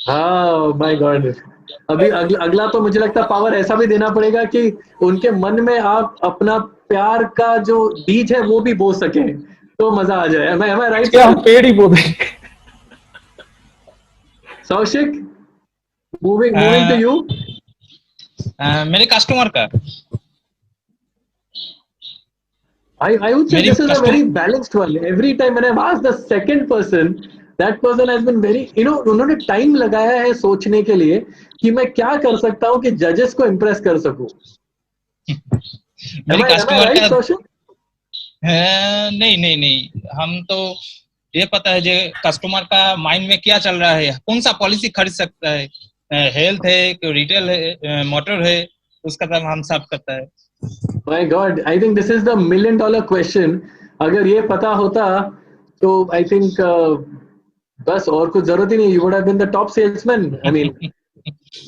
हाँ माय गॉड, अभी अगला तो मुझे लगता है पावर ऐसा भी देना पड़ेगा कि उनके मन में आप अपना प्यार का जो बीज है वो भी बो सके, तो मजा आ जाए। am I right? क्या हम पेड़ ही बो दें? Saushik, moving to you. मेरे कस्टमर का I would say this is a very balanced one. Every time when I've asked the second person, that person has been very, उन्होंने टाइम लगाया है सोचने के लिए कि मैं क्या कर सकता हूँ कि जजेस को इम्प्रेस कर सकूं। मेरे कस्टमर right, का Saushik? नहीं, हम तो ये पता है जो कस्टमर का माइंड में क्या चल रहा है, कौन सा पॉलिसी खरीद सकता है, हेल्थ है, रिटेल है, मोटर है, उसका काम हम सब करता है। My God, I think this is the $1 million question. अगर ये पता होता तो I think बस और कुछ जरूरत ही नहीं, you would have been the top salesman. I mean,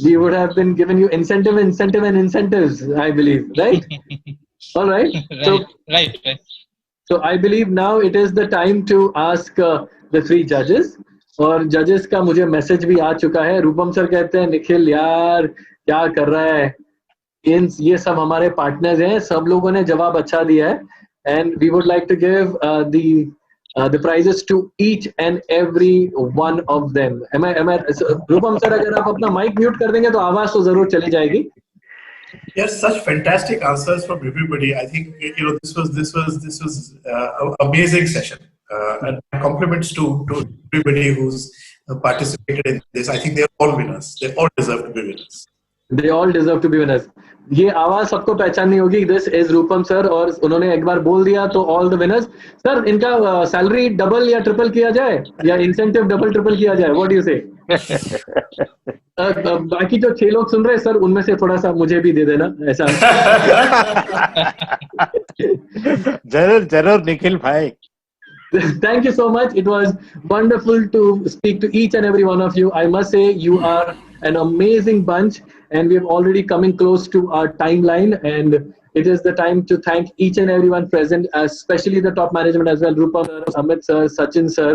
we would have been giving you incentive and incentives, I believe, right? All right. Right. So I believe now it is the time to ask the 3 judges. और जजेस का मुझे message भी आ चुका है। रूपम sir कहते हैं निखिल यार क्या कर रहा है, ये सब हमारे पार्टनर्स हैं, सब लोगों ने जवाब अच्छा दिया है, and we would like to give the prizes to each and every one of them. Am I Rupam sir अगर आप अपना माइक म्यूट कर देंगे तो आवाज तो जरूर चली जाएगी। Yes, such fantastic answers from everybody. I think this was an amazing session. And compliments to everybody who's participated in this. I think they're all winners. They all deserve to be winners. They all deserve to be winners. ये आवाज सबको पहचाननी होगी। This is Rupam sir, और उन्होंने एक बार बोल दिया तो all the winners. सर इनका सैलरी डबल या ट्रिपल किया जाए या इंसेंटिव डबल ट्रिपल किया जाए, what do you say? बाकी जो 6 लोग सुन रहे हैं सर, उनमें से थोड़ा सा मुझे भी दे देना ऐसा। जरूर निखिल भाई। Thank you so much. It was wonderful to speak to each and every one of you. I must say you are an amazing bunch, and we are already coming close to our timeline, and it is the time to thank each and everyone present, especially the top management as well, Rupam sir, Amit sir, Sachin sir,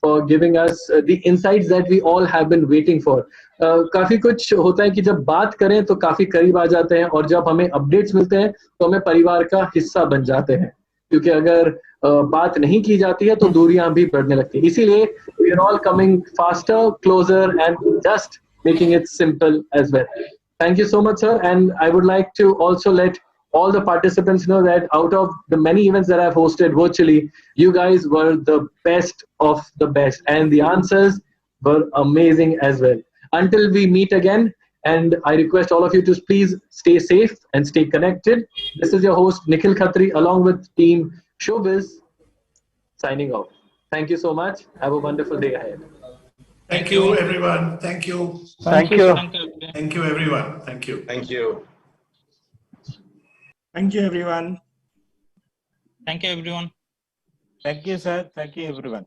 for giving us the insights that we all have been waiting for. काफी कुछ होता है कि जब बात करें तो काफी करीब आ जाते हैं, और जब हमें अपडेट्स मिलते हैं तो हमें परिवार का हिस्सा बन जाते हैं, क्योंकि अगर बात नहीं की जाती है तो दूरियां भी बढ़ने लगती है। इसीलिए we are all coming faster, closer, and just making it simple as well. Thank you so much, sir. And I would like to also let all the participants know that out of the many events that I've hosted virtually, you guys were the best of the best, and the answers were amazing as well. Until we meet again, and I request all of you to please stay safe and stay connected. This is your host Nikhil Khatri along with team Showbiz signing off. Thank you so much. Have a wonderful day ahead. Thank you, everyone. Thank you. Thank you. Thank you, everyone. Thank you. Thank you. Thank you, everyone. Thank you, everyone. Thank you, sir. Thank you, everyone.